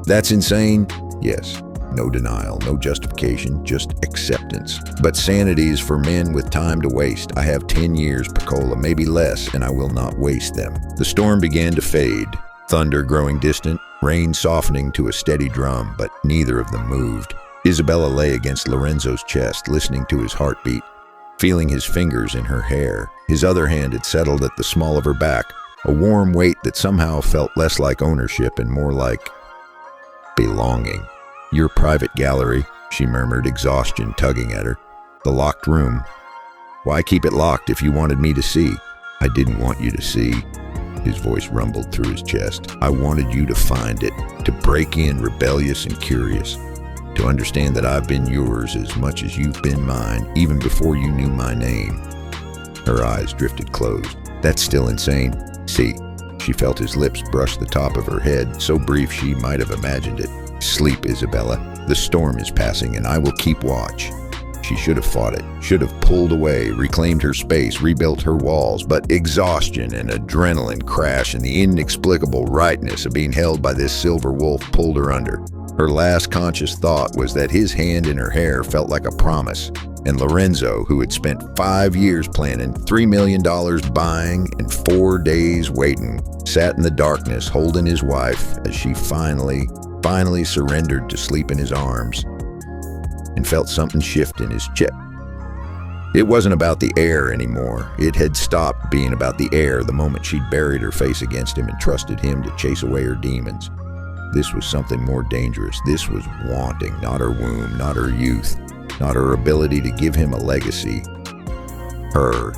That's insane? Yes. No denial, no justification, just acceptance. But sanity is for men with time to waste. I have 10 years, Piccola, maybe less, and I will not waste them. The storm began to fade, thunder growing distant, rain softening to a steady drum, but neither of them moved. Isabella lay against Lorenzo's chest, listening to his heartbeat, feeling his fingers in her hair. His other hand had settled at the small of her back, a warm weight that somehow felt less like ownership and more like belonging. Your private gallery, she murmured, exhaustion tugging at her. The locked room. Why keep it locked if you wanted me to see? I didn't want you to see. His voice rumbled through his chest. I wanted you to find it, to break in rebellious and curious, to understand that I've been yours as much as you've been mine, even before you knew my name. Her eyes drifted closed. That's still insane. See, she felt his lips brush the top of her head, so brief she might have imagined it. Sleep, Isabella. The storm is passing, and I will keep watch. She should have fought it, should have pulled away, reclaimed her space, rebuilt her walls, but exhaustion and adrenaline crash and the inexplicable rightness of being held by this silver wolf pulled her under. Her last conscious thought was that his hand in her hair felt like a promise, and Lorenzo, who had spent 5 years planning, $3 million buying, and 4 days waiting, sat in the darkness holding his wife as she finally surrendered to sleep in his arms, and felt something shift in his chest. It wasn't about the heir anymore. It had stopped being about the heir the moment she'd buried her face against him and trusted him to chase away her demons. This was something more dangerous. This was wanting, not her womb, not her youth, not her ability to give him a legacy. Her.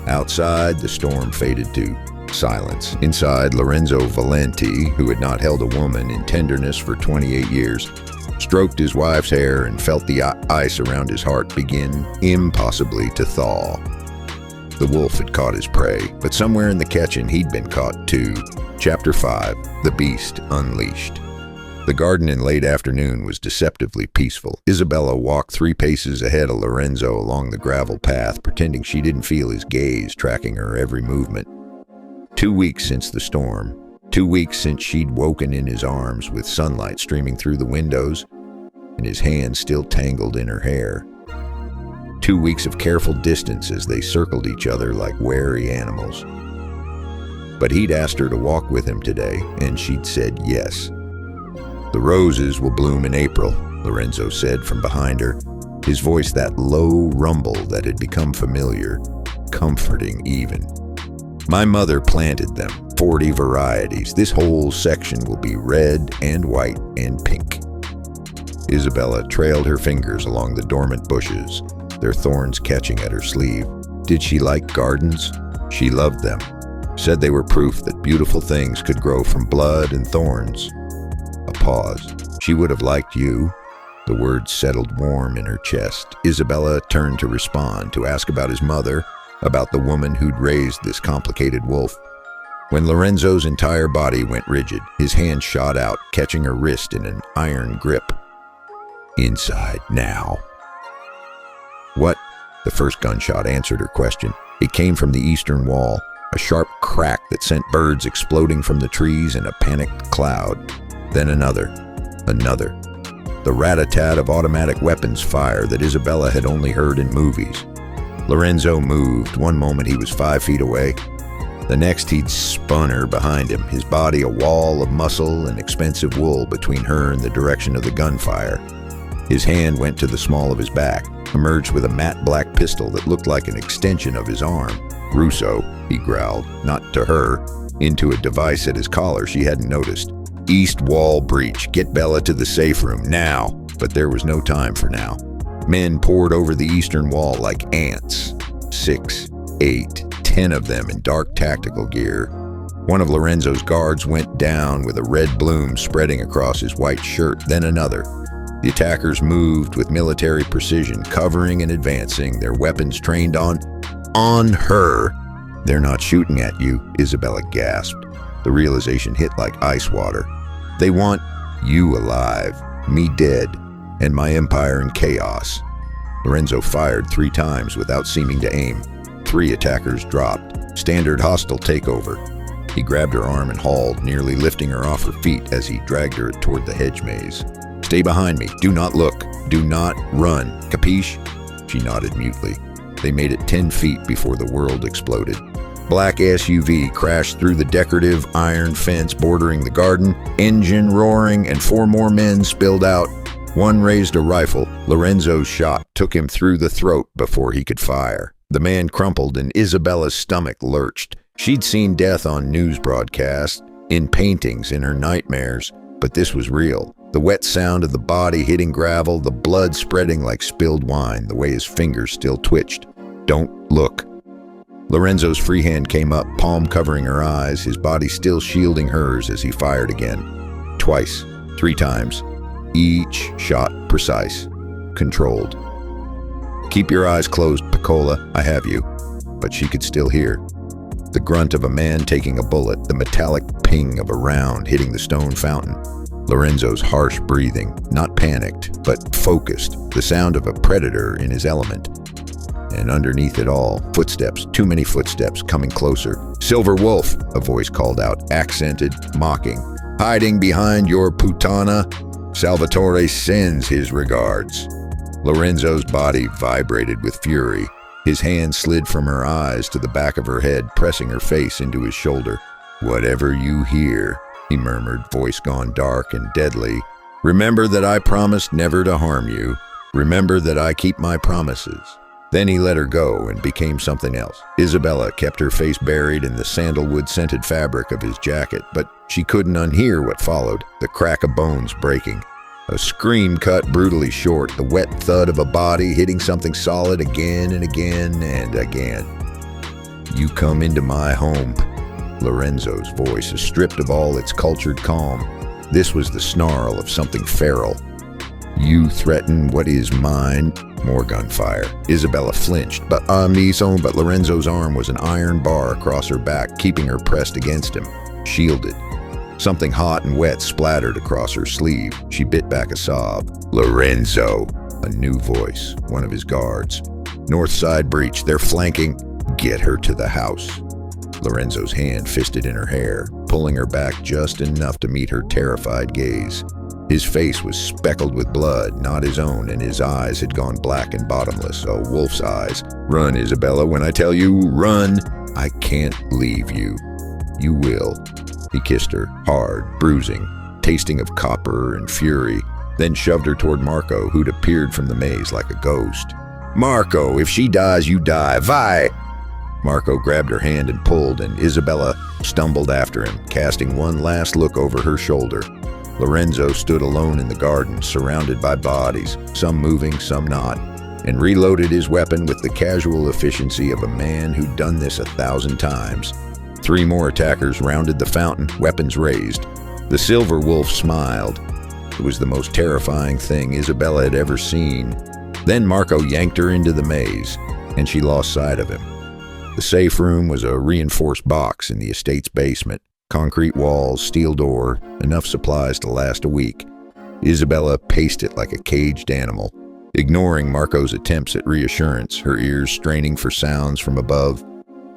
Outside, the storm faded to silence. Inside, Lorenzo Valente, who had not held a woman in tenderness for 28 years, stroked his wife's hair and felt the ice around his heart begin impossibly to thaw. The wolf had caught his prey, but somewhere in the catching he'd been caught too. Chapter 5, The Beast Unleashed. The garden in late afternoon was deceptively peaceful. Isabella walked 3 paces ahead of Lorenzo along the gravel path, pretending she didn't feel his gaze tracking her every movement. 2 weeks since the storm. 2 weeks since she'd woken in his arms with sunlight streaming through the windows and his hands still tangled in her hair. 2 weeks of careful distance as they circled each other like wary animals. But he'd asked her to walk with him today, and she'd said yes. The roses will bloom in April, Lorenzo said from behind her, his voice that low rumble that had become familiar, comforting even. My mother planted them, 40 varieties. This whole section will be red and white and pink. Isabella trailed her fingers along the dormant bushes, their thorns catching at her sleeve. Did she like gardens? She loved them. Said they were proof that beautiful things could grow from blood and thorns. A pause. She would have liked you. The words settled warm in her chest. Isabella turned to respond, to ask about his mother, about the woman who'd raised this complicated wolf. When Lorenzo's entire body went rigid, his hand shot out, catching her wrist in an iron grip. Inside, now. What? The first gunshot answered her question. It came from the eastern wall, a sharp crack that sent birds exploding from the trees in a panicked cloud. Then another. The rat-a-tat of automatic weapons fire that Isabella had only heard in movies. Lorenzo moved. One moment he was 5 feet away. The next he'd spun her behind him, his body a wall of muscle and expensive wool between her and the direction of the gunfire. His hand went to the small of his back, emerged with a matte black pistol that looked like an extension of his arm. Russo, he growled, not to her, into a device at his collar she hadn't noticed. East wall breach. Get Bella to the safe room, now. But there was no time for now. Men poured over the eastern wall like ants. 6, 8, 10 of them in dark tactical gear. One of Lorenzo's guards went down with a red bloom spreading across his white shirt, then another. The attackers moved with military precision, covering and advancing, their weapons trained on her. They're not shooting at you, Isabella gasped. The realization hit like ice water. They want you alive, me dead, and my empire in chaos. Lorenzo fired 3 times without seeming to aim. 3 attackers dropped. Standard hostile takeover. He grabbed her arm and hauled, nearly lifting her off her feet as he dragged her toward the hedge maze. Stay behind me. Do not look. Do not run. Capiche? She nodded mutely. They made it 10 feet before the world exploded. Black SUV crashed through the decorative iron fence bordering the garden, engine roaring, and 4 more men spilled out. One raised a rifle. Lorenzo's shot took him through the throat before he could fire. The man crumpled and Isabella's stomach lurched. She'd seen death on news broadcasts, in paintings, in her nightmares, but this was real. The wet sound of the body hitting gravel, the blood spreading like spilled wine, the way his fingers still twitched. Don't look. Lorenzo's free hand came up, palm covering her eyes, his body still shielding hers as he fired again. Twice, 3 times. Each shot precise, controlled. Keep your eyes closed, Piccola, I have you. But she could still hear. The grunt of a man taking a bullet, the metallic ping of a round hitting the stone fountain. Lorenzo's harsh breathing, not panicked, but focused, the sound of a predator in his element. And underneath it all, footsteps, too many footsteps, coming closer. Silver Wolf, a voice called out, accented, mocking. Hiding behind your putana, Salvatore sends his regards. Lorenzo's body vibrated with fury. His hand slid from her eyes to the back of her head, pressing her face into his shoulder. Whatever you hear, he murmured, voice gone dark and deadly. Remember that I promised never to harm you. Remember that I keep my promises. Then he let her go and became something else. Isabella kept her face buried in the sandalwood-scented fabric of his jacket, but she couldn't unhear what followed, the crack of bones breaking. A scream cut brutally short, the wet thud of a body hitting something solid again and again and again. You come into my home. Lorenzo's voice is stripped of all its cultured calm. This was the snarl of something feral. You threaten what is mine. More gunfire. Isabella flinched, but Lorenzo's arm was an iron bar across her back, keeping her pressed against him, shielded. Something hot and wet splattered across her sleeve. She bit back a sob. Lorenzo. A new voice, one of his guards. North side breach, they're flanking. Get her to the house. Lorenzo's hand fisted in her hair, pulling her back just enough to meet her terrified gaze. His face was speckled with blood, not his own, and his eyes had gone black and bottomless, a wolf's eyes. Run, Isabella, when I tell you, run! I can't leave you. You will. He kissed her, hard, bruising, tasting of copper and fury, then shoved her toward Marco, who'd appeared from the maze like a ghost. Marco, if she dies, you die. Vai! Marco grabbed her hand and pulled, and Isabella stumbled after him, casting one last look over her shoulder. Lorenzo stood alone in the garden, surrounded by bodies, some moving, some not, and reloaded his weapon with the casual efficiency of a man who'd done this 1,000 times. 3 more attackers rounded the fountain, weapons raised. The Silver Wolf smiled. It was the most terrifying thing Isabella had ever seen. Then Marco yanked her into the maze, and she lost sight of him. The safe room was a reinforced box in the estate's basement. Concrete walls, steel door, enough supplies to last a week. Isabella paced it like a caged animal, ignoring Marco's attempts at reassurance, her ears straining for sounds from above.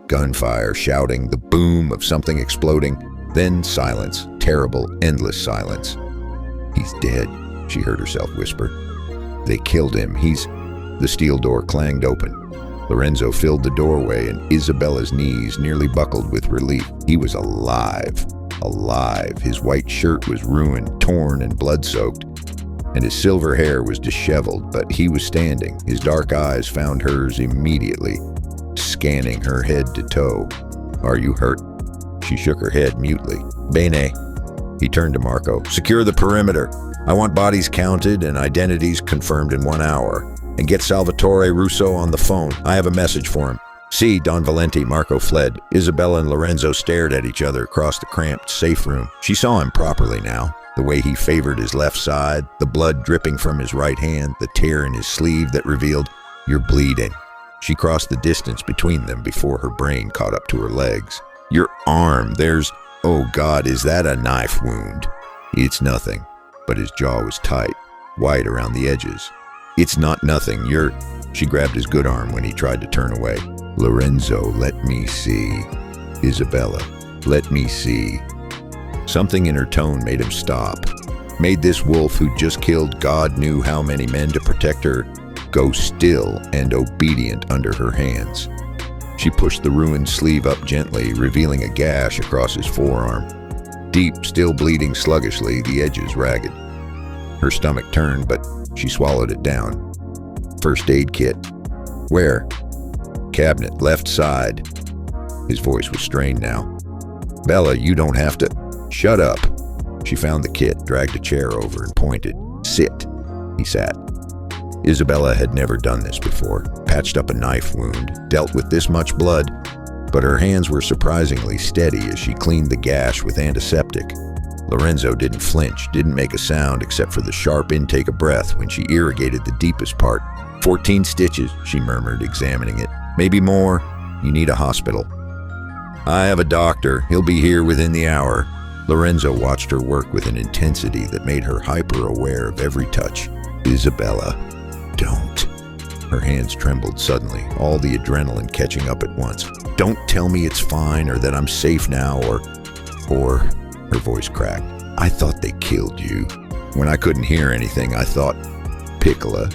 Gunfire, shouting, the boom of something exploding, then silence, terrible, endless silence. He's dead, she heard herself whisper. They killed him. The steel door clanged open. Lorenzo filled the doorway, and Isabella's knees nearly buckled with relief. He was alive. Alive. His white shirt was ruined, torn, and blood-soaked, and his silver hair was disheveled, but he was standing. His dark eyes found hers immediately, scanning her head to toe. Are you hurt? She shook her head mutely. Bene. He turned to Marco. Secure the perimeter. I want bodies counted and identities confirmed in 1 hour. And get Salvatore Russo on the phone. I have a message for him. See, Don Valente. Marco fled. Isabella and Lorenzo stared at each other across the cramped safe room. She saw him properly now. The way he favored his left side, the blood dripping from his right hand, the tear in his sleeve that revealed, you're bleeding. She crossed the distance between them before her brain caught up to her legs. Your arm, oh God, is that a knife wound? It's nothing. But his jaw was tight, white around the edges. It's not nothing, She grabbed his good arm when he tried to turn away. Lorenzo, let me see. Isabella, let me see. Something in her tone made him stop. made this wolf who just killed God knew how many men to protect her go still and obedient under her hands. She pushed the ruined sleeve up gently, revealing a gash across his forearm. Deep, still bleeding sluggishly, the edges ragged. Her stomach turned, but she swallowed it down. First aid kit. Where? Cabinet, left side. His voice was strained now. Bella, you don't have to. Shut up. She found the kit, dragged a chair over, and pointed. Sit. He sat. Isabella had never done this before. Patched up a knife wound, dealt with this much blood, but her hands were surprisingly steady as she cleaned the gash with antiseptic. Lorenzo didn't flinch, didn't make a sound except for the sharp intake of breath when she irrigated the deepest part. 14 stitches, she murmured, examining it. Maybe more. You need a hospital. I have a doctor. He'll be here within the hour. Lorenzo watched her work with an intensity that made her hyper-aware of every touch. Isabella, don't. Her hands trembled suddenly, all the adrenaline catching up at once. Don't tell me it's fine or that I'm safe now or... Her voice cracked. I thought they killed you. When I couldn't hear anything, I thought... Piccola.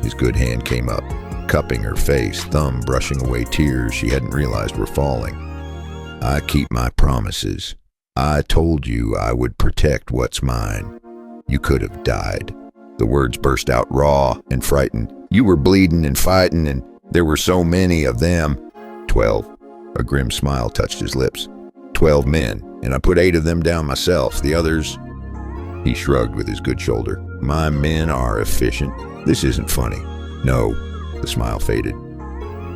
His good hand came up, cupping her face, thumb brushing away tears she hadn't realized were falling. I keep my promises. I told you I would protect what's mine. You could have died. The words burst out raw and frightened. You were bleeding and fighting, and there were so many of them. 12. A grim smile touched his lips. 12 men, and I put 8 of them down myself. The others... He shrugged with his good shoulder. My men are efficient. This isn't funny. No. The smile faded.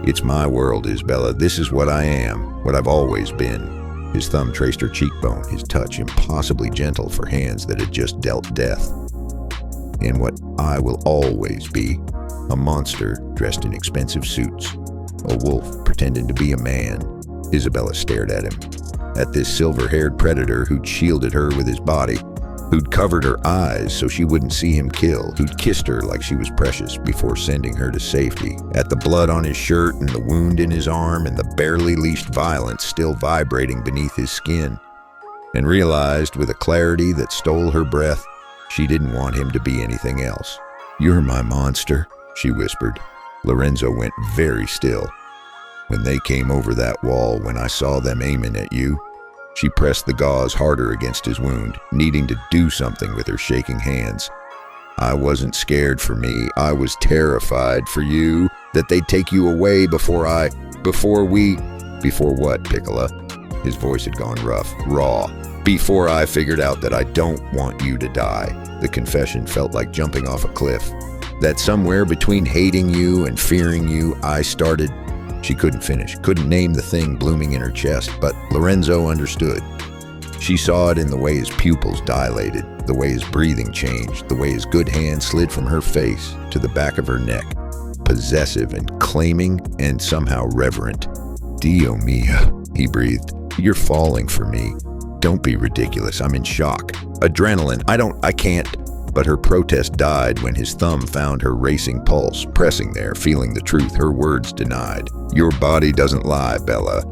It's my world, Isabella. This is what I am, what I've always been. His thumb traced her cheekbone, his touch impossibly gentle for hands that had just dealt death. And what I will always be, a monster dressed in expensive suits, a wolf pretending to be a man. Isabella stared at him, at this silver-haired predator who'd shielded her with his body, who'd covered her eyes so she wouldn't see him kill, who'd kissed her like she was precious before sending her to safety, at the blood on his shirt and the wound in his arm and the barely leashed violence still vibrating beneath his skin, and realized with a clarity that stole her breath, she didn't want him to be anything else. You're my monster, she whispered. Lorenzo went very still. When they came over that wall, when I saw them aiming at you, she pressed the gauze harder against his wound, needing to do something with her shaking hands. I wasn't scared for me. I was terrified for you, that they'd take you away before we... Before what, Piccola? His voice had gone rough, raw. Before I figured out that I don't want you to die. The confession felt like jumping off a cliff. That somewhere between hating you and fearing you, I started... She couldn't finish, couldn't name the thing blooming in her chest, but Lorenzo understood. She saw it in the way his pupils dilated, the way his breathing changed, the way his good hand slid from her face to the back of her neck, possessive and claiming and somehow reverent. Dio mia, he breathed. You're falling for me. Don't be ridiculous, I'm in shock. Adrenaline, I can't. But her protest died when his thumb found her racing pulse, pressing there, feeling the truth her words denied. Your body doesn't lie, Bella.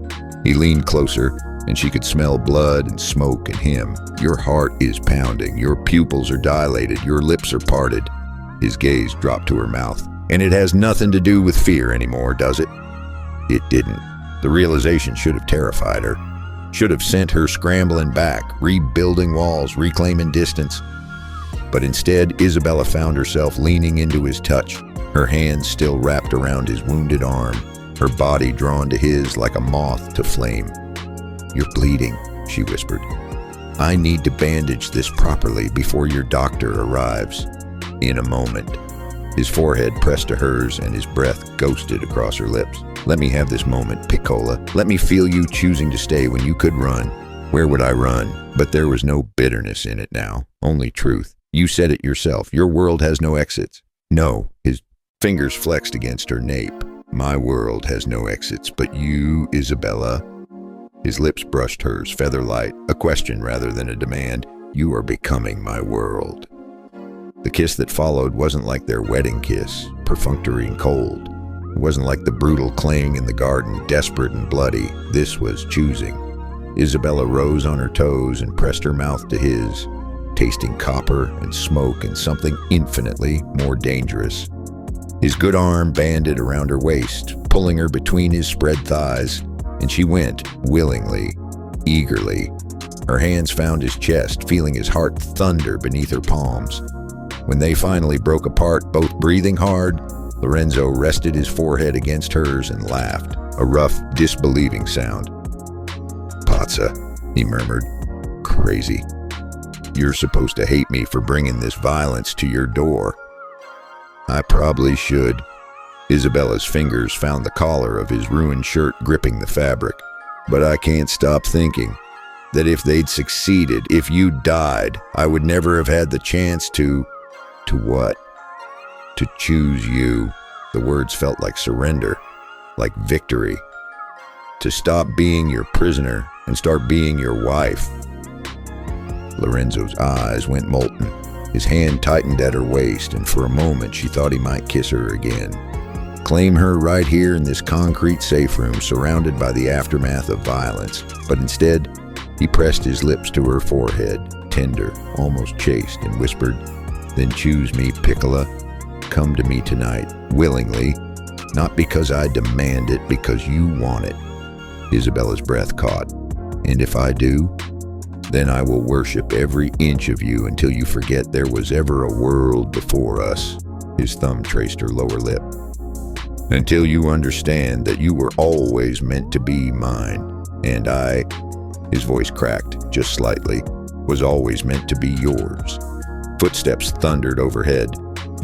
He leaned closer, and she could smell blood and smoke and him. Your heart is pounding, your pupils are dilated, your lips are parted. His gaze dropped to her mouth. And it has nothing to do with fear anymore, does it? It didn't. The realization should have terrified her. Should have sent her scrambling back, rebuilding walls, reclaiming distance. But instead, Isabella found herself leaning into his touch, her hands still wrapped around his wounded arm, her body drawn to his like a moth to flame. You're bleeding, she whispered. I need to bandage this properly before your doctor arrives. In a moment. His forehead pressed to hers and his breath ghosted across her lips. Let me have this moment, Piccola. Let me feel you choosing to stay when you could run. Where would I run? But there was no bitterness in it now, only truth. You said it yourself. Your world has no exits. No. His fingers flexed against her nape. My world has no exits, but you, Isabella. His lips brushed hers, feather light, a question rather than a demand. You are becoming my world. The kiss that followed wasn't like their wedding kiss, perfunctory and cold. It wasn't like the brutal cling in the garden, desperate and bloody. This was choosing. Isabella rose on her toes and pressed her mouth to his. tasting copper and smoke and something infinitely more dangerous. His good arm banded around her waist, pulling her between his spread thighs, and she went, willingly, eagerly. Her hands found his chest, feeling his heart thunder beneath her palms. When they finally broke apart, both breathing hard, Lorenzo rested his forehead against hers and laughed, a rough, disbelieving sound. "Pazza," he murmured. "Crazy. You're supposed to hate me for bringing this violence to your door." "I probably should." Isabella's fingers found the collar of his ruined shirt gripping the fabric. "But I can't stop thinking that if they'd succeeded, if you died, I would never have had the chance to what? To choose you." The words felt like surrender, like victory. "To stop being your prisoner and start being your wife." Lorenzo's eyes went molten. His hand tightened at her waist, and for a moment she thought he might kiss her again. Claim her right here in this concrete safe room surrounded by the aftermath of violence. But instead, he pressed his lips to her forehead, tender, almost chaste, and whispered, "Then choose me, Piccola. Come to me tonight, willingly, not because I demand it, because you want it." Isabella's breath caught. "And if I do, then I will worship every inch of you until you forget there was ever a world before us." His thumb traced her lower lip. "Until you understand that you were always meant to be mine, and I," his voice cracked just slightly, "was always meant to be yours." Footsteps thundered overhead.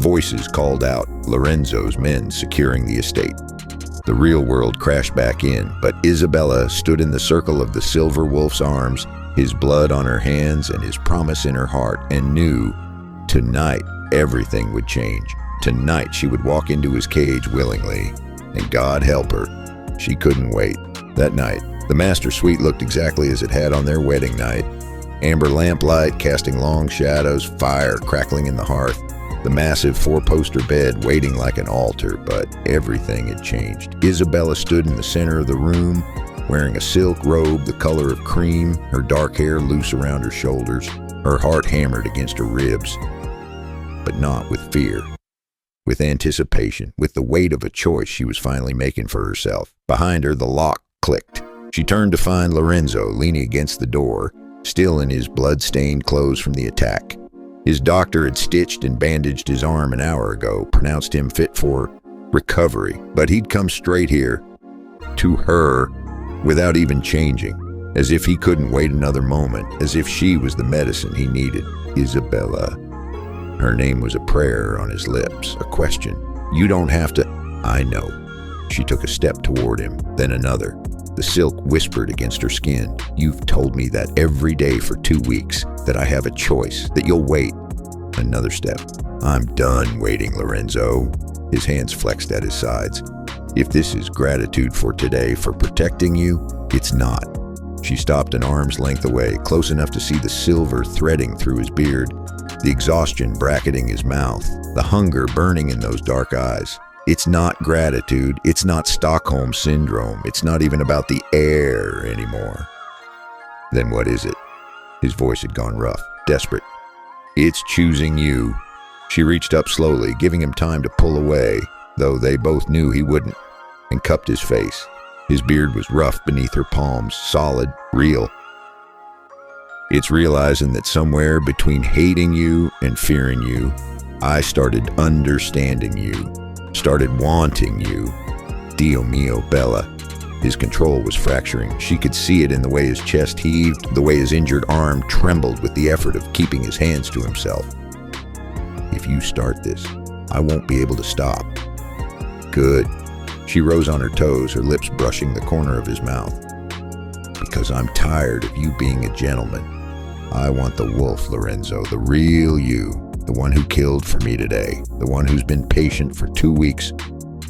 Voices called out, Lorenzo's men securing the estate. The real world crashed back in, but Isabella stood in the circle of the silver wolf's arms, his blood on her hands and his promise in her heart, and knew tonight everything would change. Tonight she would walk into his cage willingly, and God help her, she couldn't wait. That night, the master suite looked exactly as it had on their wedding night. Amber lamplight casting long shadows, fire crackling in the hearth, the massive four-poster bed waiting like an altar, but everything had changed. Isabella stood in the center of the room, wearing a silk robe the color of cream, her dark hair loose around her shoulders, her heart hammered against her ribs. But not with fear. With anticipation, with the weight of a choice she was finally making for herself. Behind her, the lock clicked. She turned to find Lorenzo leaning against the door, still in his blood-stained clothes from the attack. His doctor had stitched and bandaged his arm an hour ago, pronounced him fit for recovery, but he'd come straight here, to her, without even changing, as if he couldn't wait another moment, as if she was the medicine he needed. Isabella. Her name was a prayer on his lips, a question. "You don't have to." "I know." She took a step toward him, then another. The silk whispered against her skin. "You've told me that every day for 2 weeks, that I have a choice, that you'll wait." Another step. "I'm done waiting, Lorenzo." His hands flexed at his sides. "If this is gratitude for today, for protecting you, it's not." She stopped an arm's length away, close enough to see the silver threading through his beard, the exhaustion bracketing his mouth, the hunger burning in those dark eyes. "It's not gratitude. It's not Stockholm Syndrome. It's not even about the heir anymore." "Then what is it?" His voice had gone rough, desperate. "It's choosing you." She reached up slowly, giving him time to pull away, though they both knew he wouldn't, and cupped his face. His beard was rough beneath her palms, solid, real. "It's realizing that somewhere between hating you and fearing you, I started understanding you, started wanting you. Dio mio, Bella." His control was fracturing. She could see it in the way his chest heaved, the way his injured arm trembled with the effort of keeping his hands to himself. "If you start this, I won't be able to stop." "Good." She rose on her toes, her lips brushing the corner of his mouth. "Because I'm tired of you being a gentleman. I want the wolf, Lorenzo, the real you, the one who killed for me today, the one who's been patient for 2 weeks,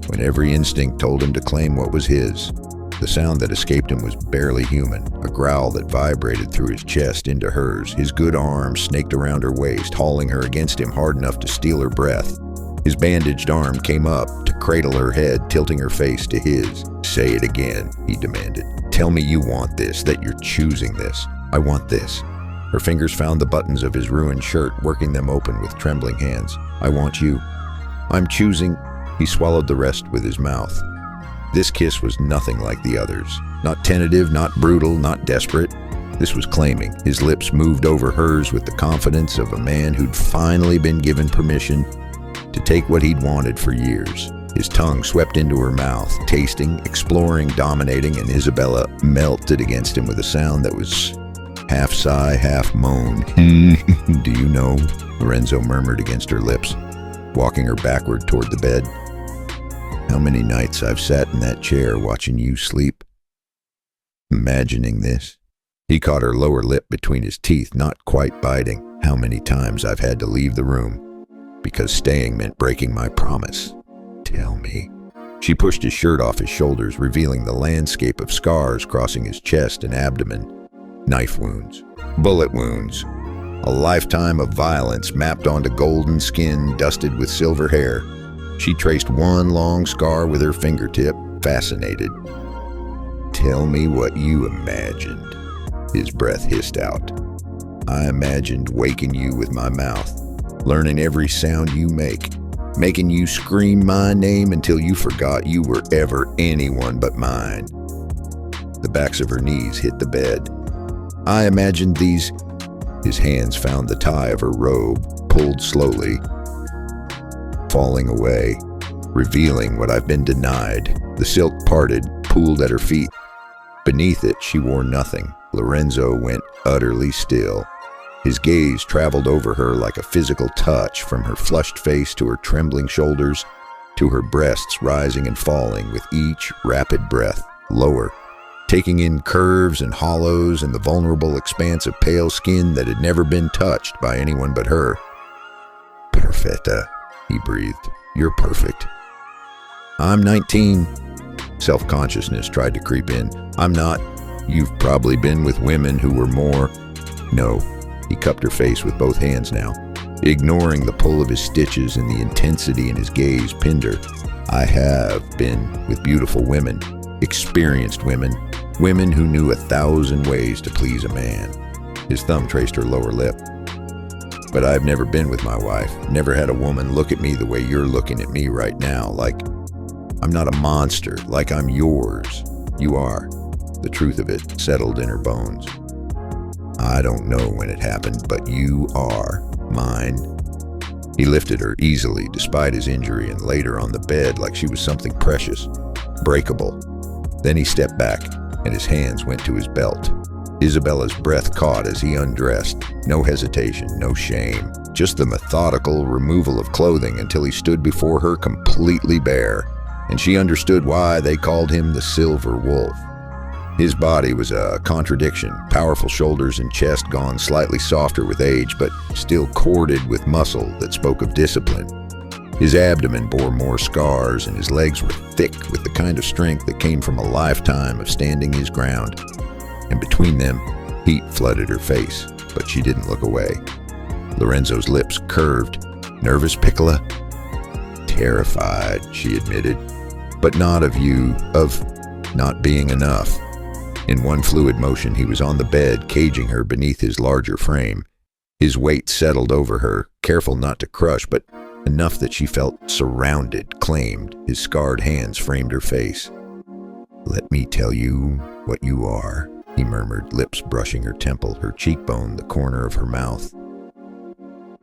when every instinct told him to claim what was his." The sound that escaped him was barely human, a growl that vibrated through his chest into hers, his good arm snaked around her waist, hauling her against him hard enough to steal her breath. His bandaged arm came up to cradle her head, tilting her face to his. "Say it again," he demanded. "Tell me you want this, that you're choosing this." "I want this." Her fingers found the buttons of his ruined shirt, working them open with trembling hands. I want you. I'm choosing. He swallowed the rest with his mouth. This kiss was nothing like the others. Not tentative, not brutal, not desperate. This was claiming. His lips moved over hers with the confidence of a man who'd finally been given permission to take what he'd wanted for years. His tongue swept into her mouth, tasting, exploring, dominating, and Isabella melted against him with a sound that was half sigh, half moan. Do you know? Lorenzo murmured against her lips, walking her backward toward the bed. How many nights I've sat in that chair watching you sleep, imagining this. He caught her lower lip between his teeth, not quite biting. How many times I've had to leave the room because staying meant breaking my promise. Tell me. She pushed his shirt off his shoulders, revealing the landscape of scars crossing his chest and abdomen. Knife wounds, bullet wounds, a lifetime of violence mapped onto golden skin dusted with silver hair. She traced one long scar with her fingertip, fascinated. Tell me what you imagined. His breath hissed out. I imagined waking you with my mouth, learning every sound you make, making you scream my name until you forgot you were ever anyone but mine. The backs of her knees hit the bed. I imagined these. His hands found the tie of her robe, pulled slowly, falling away, revealing what I've been denied. The silk parted, pooled at her feet. Beneath it, she wore nothing. Lorenzo went utterly still. His gaze traveled over her like a physical touch, from her flushed face to her trembling shoulders, to her breasts rising and falling with each rapid breath, lower, taking in curves and hollows and the vulnerable expanse of pale skin that had never been touched by anyone but her. Perfetta, he breathed. You're perfect. I'm 19. Self-consciousness tried to creep in. I'm not. You've probably been with women who were more. No. He cupped her face with both hands now, ignoring the pull of his stitches, and the intensity in his gaze pinned her. I have been with beautiful women, experienced women, women who knew 1,000 ways to please a man. His thumb traced her lower lip. But I've never been with my wife, never had a woman look at me the way you're looking at me right now, like I'm not a monster, like I'm yours. You are. The truth of it settled in her bones. I don't know when it happened, but you are mine. He lifted her easily despite his injury and laid her on the bed like she was something precious, breakable. Then he stepped back and his hands went to his belt. Isabella's breath caught as he undressed. No hesitation, no shame, just the methodical removal of clothing until he stood before her completely bare, and she understood why they called him the Silver Wolf. His body was a contradiction, powerful shoulders and chest gone slightly softer with age, but still corded with muscle that spoke of discipline. His abdomen bore more scars, and his legs were thick with the kind of strength that came from a lifetime of standing his ground. And between them, heat flooded her face, but she didn't look away. Lorenzo's lips curved. Nervous, Piccola? Terrified, she admitted. But not of you, of not being enough. In one fluid motion, he was on the bed, caging her beneath his larger frame. His weight settled over her, careful not to crush, but enough that she felt surrounded, claimed. His scarred hands framed her face. Let me tell you what you are, he murmured, lips brushing her temple, her cheekbone, the corner of her mouth.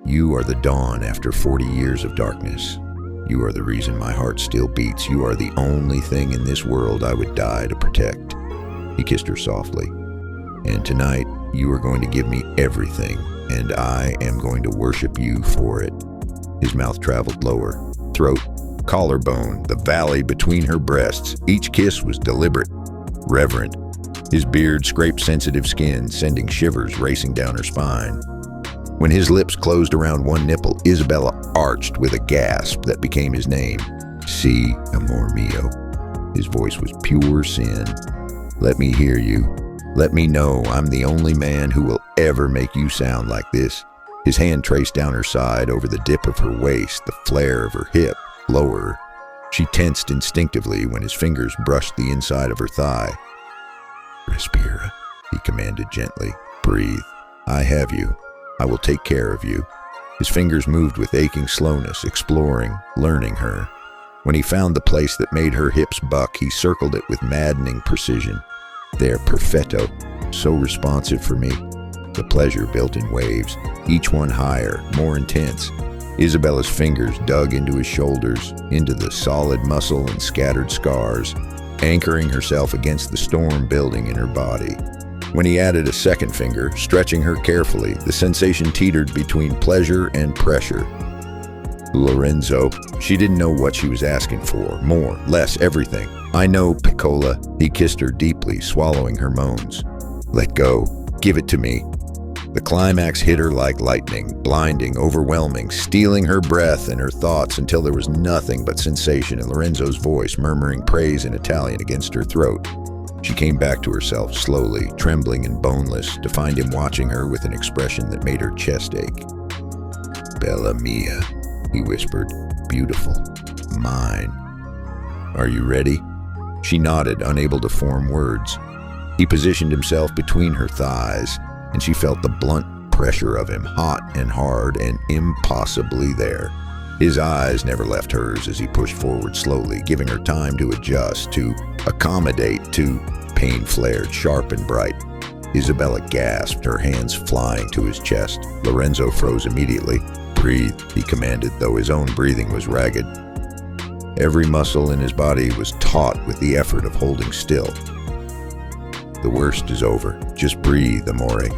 You are the dawn after 40 years of darkness. You are the reason my heart still beats. You are the only thing in this world I would die to protect. He kissed her softly. And tonight, you are going to give me everything, and I am going to worship you for it. His mouth traveled lower, throat, collarbone, the valley between her breasts. Each kiss was deliberate, reverent. His beard scraped sensitive skin, sending shivers racing down her spine. When his lips closed around one nipple, Isabella arched with a gasp that became his name. Si, amor mio. His voice was pure sin. Let me hear you. Let me know I'm the only man who will ever make you sound like this. His hand traced down her side over the dip of her waist, the flare of her hip, lower. She tensed instinctively when his fingers brushed the inside of her thigh. Respira, he commanded gently. Breathe. I have you. I will take care of you. His fingers moved with aching slowness, exploring, learning her. When he found the place that made her hips buck, he circled it with maddening precision. There, perfetto, so responsive for me. The pleasure built in waves, each one higher, more intense. Isabella's fingers dug into his shoulders, into the solid muscle and scattered scars, anchoring herself against the storm building in her body. When he added a second finger, stretching her carefully, the sensation teetered between pleasure and pressure. Lorenzo, she didn't know what she was asking for. More, less, everything. I know, Piccola. He kissed her deeply, swallowing her moans. Let go. Give it to me. The climax hit her like lightning, blinding, overwhelming, stealing her breath and her thoughts until there was nothing but sensation and Lorenzo's voice murmuring praise in Italian against her throat. She came back to herself slowly, trembling and boneless, to find him watching her with an expression that made her chest ache. Bella mia, he whispered. Beautiful. Mine. Are you ready? She nodded, unable to form words. He positioned himself between her thighs, and she felt the blunt pressure of him, hot and hard and impossibly there. His eyes never left hers as he pushed forward slowly, giving her time to adjust, to accommodate, to pain flared, sharp and bright. Isabella gasped, her hands flying to his chest. Lorenzo froze immediately. Breathe, he commanded, though his own breathing was ragged. Every muscle in his body was taut with the effort of holding still. The worst is over. Just breathe, amore.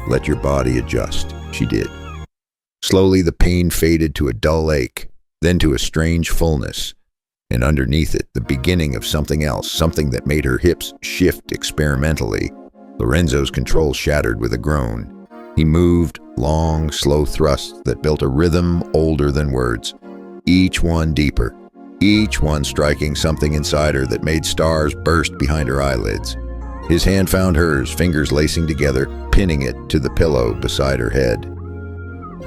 Let your body adjust. She did. Slowly the pain faded to a dull ache, then to a strange fullness, and underneath it, the beginning of something else, something that made her hips shift experimentally. Lorenzo's control shattered with a groan. He moved, long, slow thrusts that built a rhythm older than words, each one deeper, each one striking something inside her that made stars burst behind her eyelids. His hand found hers, fingers lacing together, pinning it to the pillow beside her head.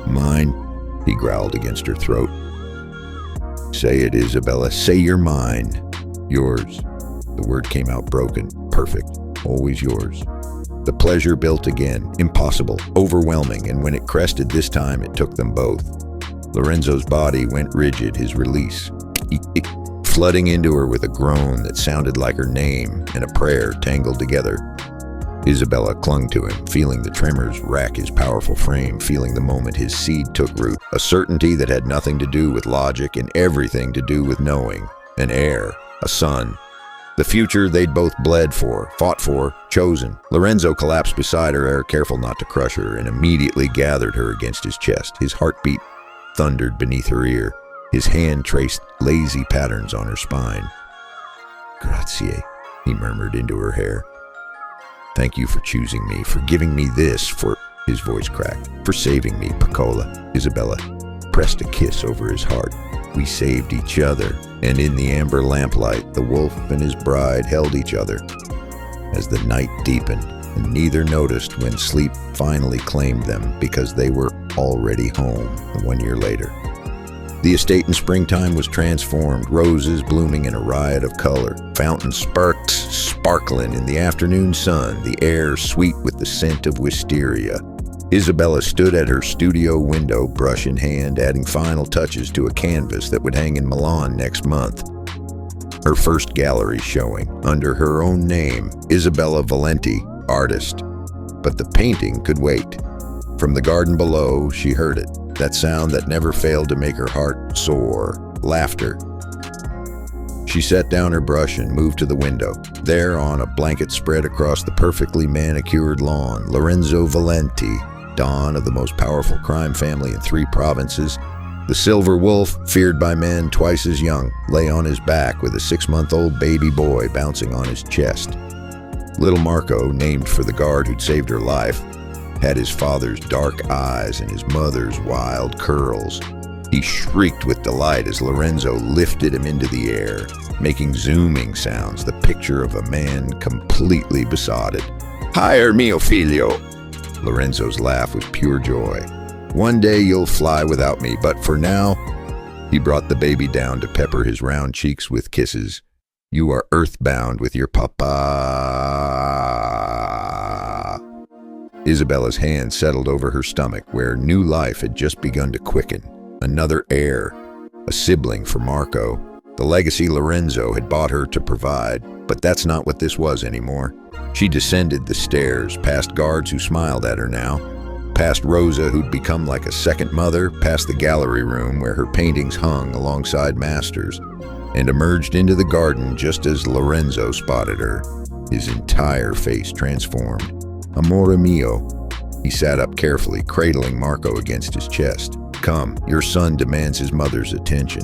Mine, he growled against her throat. Say it, Isabella. Say you're mine. Yours. The word came out broken, perfect, always yours. The pleasure built again, impossible, overwhelming, and when it crested this time, it took them both. Lorenzo's body went rigid, his release. Flooding into her with a groan that sounded like her name and a prayer tangled together. Isabella clung to him, feeling the tremors rack his powerful frame, feeling the moment his seed took root, a certainty that had nothing to do with logic and everything to do with knowing. An heir, a son. The future they'd both bled for, fought for, chosen. Lorenzo collapsed beside her, careful not to crush her, and immediately gathered her against his chest. His heartbeat thundered beneath her ear. His hand traced lazy patterns on her spine. Grazie, he murmured into her hair. Thank you for choosing me, for giving me this, for... His voice cracked. For saving me, Piccola. Isabella pressed a kiss over his heart. We saved each other, and in the amber lamplight, the wolf and his bride held each other. As the night deepened, and neither noticed when sleep finally claimed them because they were already home 1 year later. The estate in springtime was transformed, roses blooming in a riot of color, fountains sparked, sparkling in the afternoon sun, the air sweet with the scent of wisteria. Isabella stood at her studio window, brush in hand, adding final touches to a canvas that would hang in Milan next month. Her first gallery showing, under her own name, Isabella Valente, artist. But the painting could wait. From the garden below, she heard it. That sound that never failed to make her heart soar. Laughter. She set down her brush and moved to the window. There, on a blanket spread across the perfectly manicured lawn, Lorenzo Valente, don of the most powerful crime family in 3 provinces, the silver wolf, feared by men twice as young, lay on his back with a 6-month-old baby boy bouncing on his chest. Little Marco, named for the guard who'd saved her life, had his father's dark eyes and his mother's wild curls. He shrieked with delight as Lorenzo lifted him into the air, making zooming sounds, the picture of a man completely besotted. Heir mio figlio! Lorenzo's laugh was pure joy. One day you'll fly without me, but for now, he brought the baby down to pepper his round cheeks with kisses. You are earthbound with your papa. Isabella's hand settled over her stomach, where new life had just begun to quicken. Another heir, a sibling for Marco. The legacy Lorenzo had bought her to provide, but that's not what this was anymore. She descended the stairs, past guards who smiled at her now, past Rosa, who'd become like a second mother, past the gallery room where her paintings hung alongside masters, and emerged into the garden just as Lorenzo spotted her, his entire face transformed. Amore mio. He sat up carefully, cradling Marco against his chest. Come, your son demands his mother's attention.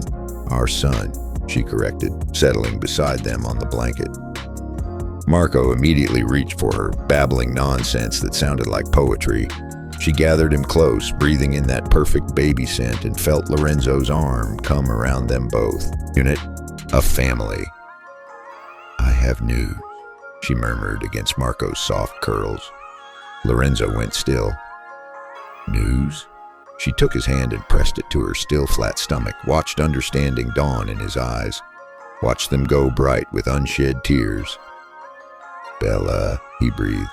Our son, she corrected, settling beside them on the blanket. Marco immediately reached for her, babbling nonsense that sounded like poetry. She gathered him close, breathing in that perfect baby scent, and felt Lorenzo's arm come around them both. Unit, a family. I have news, she murmured against Marco's soft curls. Lorenzo went still. News? She took his hand and pressed it to her still flat stomach, watched understanding dawn in his eyes, watched them go bright with unshed tears. Bella, he breathed.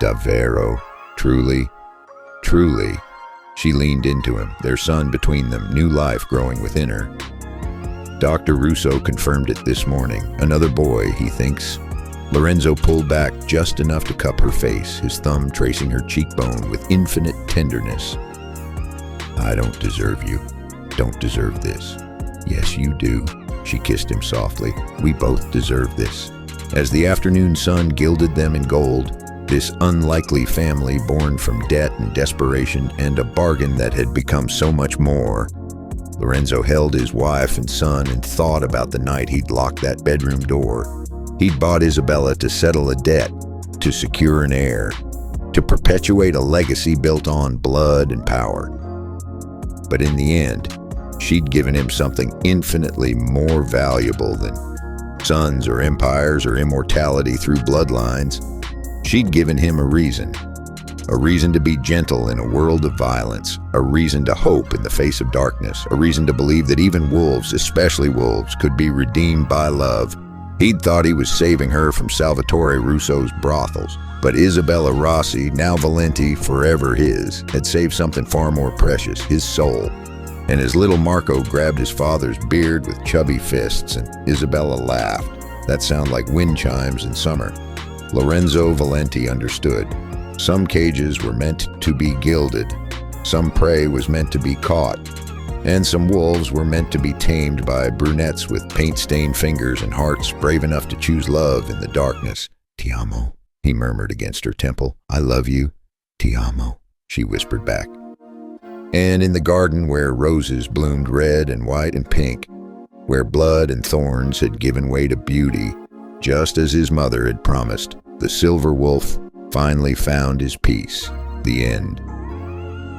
Davvero, truly, truly. She leaned into him, their son between them, new life growing within her. Dr. Russo confirmed it this morning. Another boy, he thinks. Lorenzo pulled back just enough to cup her face, his thumb tracing her cheekbone with infinite tenderness. I don't deserve you. Don't deserve this. Yes, you do. She kissed him softly. We both deserve this. As the afternoon sun gilded them in gold, this unlikely family born from debt and desperation and a bargain that had become so much more. Lorenzo held his wife and son and thought about the night he'd locked that bedroom door. He'd bought Isabella to settle a debt, to secure an heir, to perpetuate a legacy built on blood and power. But in the end, she'd given him something infinitely more valuable than sons or empires or immortality through bloodlines. She'd given him a reason to be gentle in a world of violence, a reason to hope in the face of darkness, a reason to believe that even wolves, especially wolves, could be redeemed by love. He'd thought he was saving her from Salvatore Russo's brothels, but Isabella Rossi, now Valente, forever his, had saved something far more precious, his soul. And as little Marco grabbed his father's beard with chubby fists, and Isabella laughed. That sounded like wind chimes in summer. Lorenzo Valente understood. Some cages were meant to be gilded, some prey was meant to be caught, and some wolves were meant to be tamed by brunettes with paint-stained fingers and hearts brave enough to choose love in the darkness. Ti amo, he murmured against her temple. I love you. Ti amo, she whispered back. And in the garden where roses bloomed red and white and pink, where blood and thorns had given way to beauty, just as his mother had promised, the silver wolf finally found his peace. The end.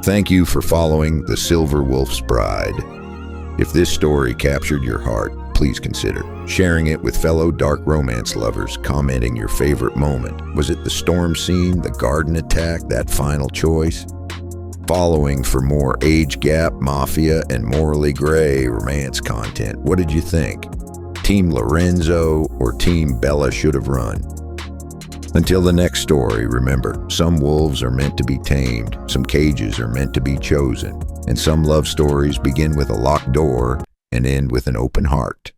Thank you for following The Silver Wolf's Bride. If this story captured your heart, please consider sharing it with fellow dark romance lovers, commenting your favorite moment. Was it the storm scene, the garden attack, that final choice? Following for more age gap, Mafia, and morally gray romance content. What did you think? Team Lorenzo or Team Bella should have run? Until the next story, remember, some wolves are meant to be tamed, some cages are meant to be chosen, and some love stories begin with a locked door and end with an open heart.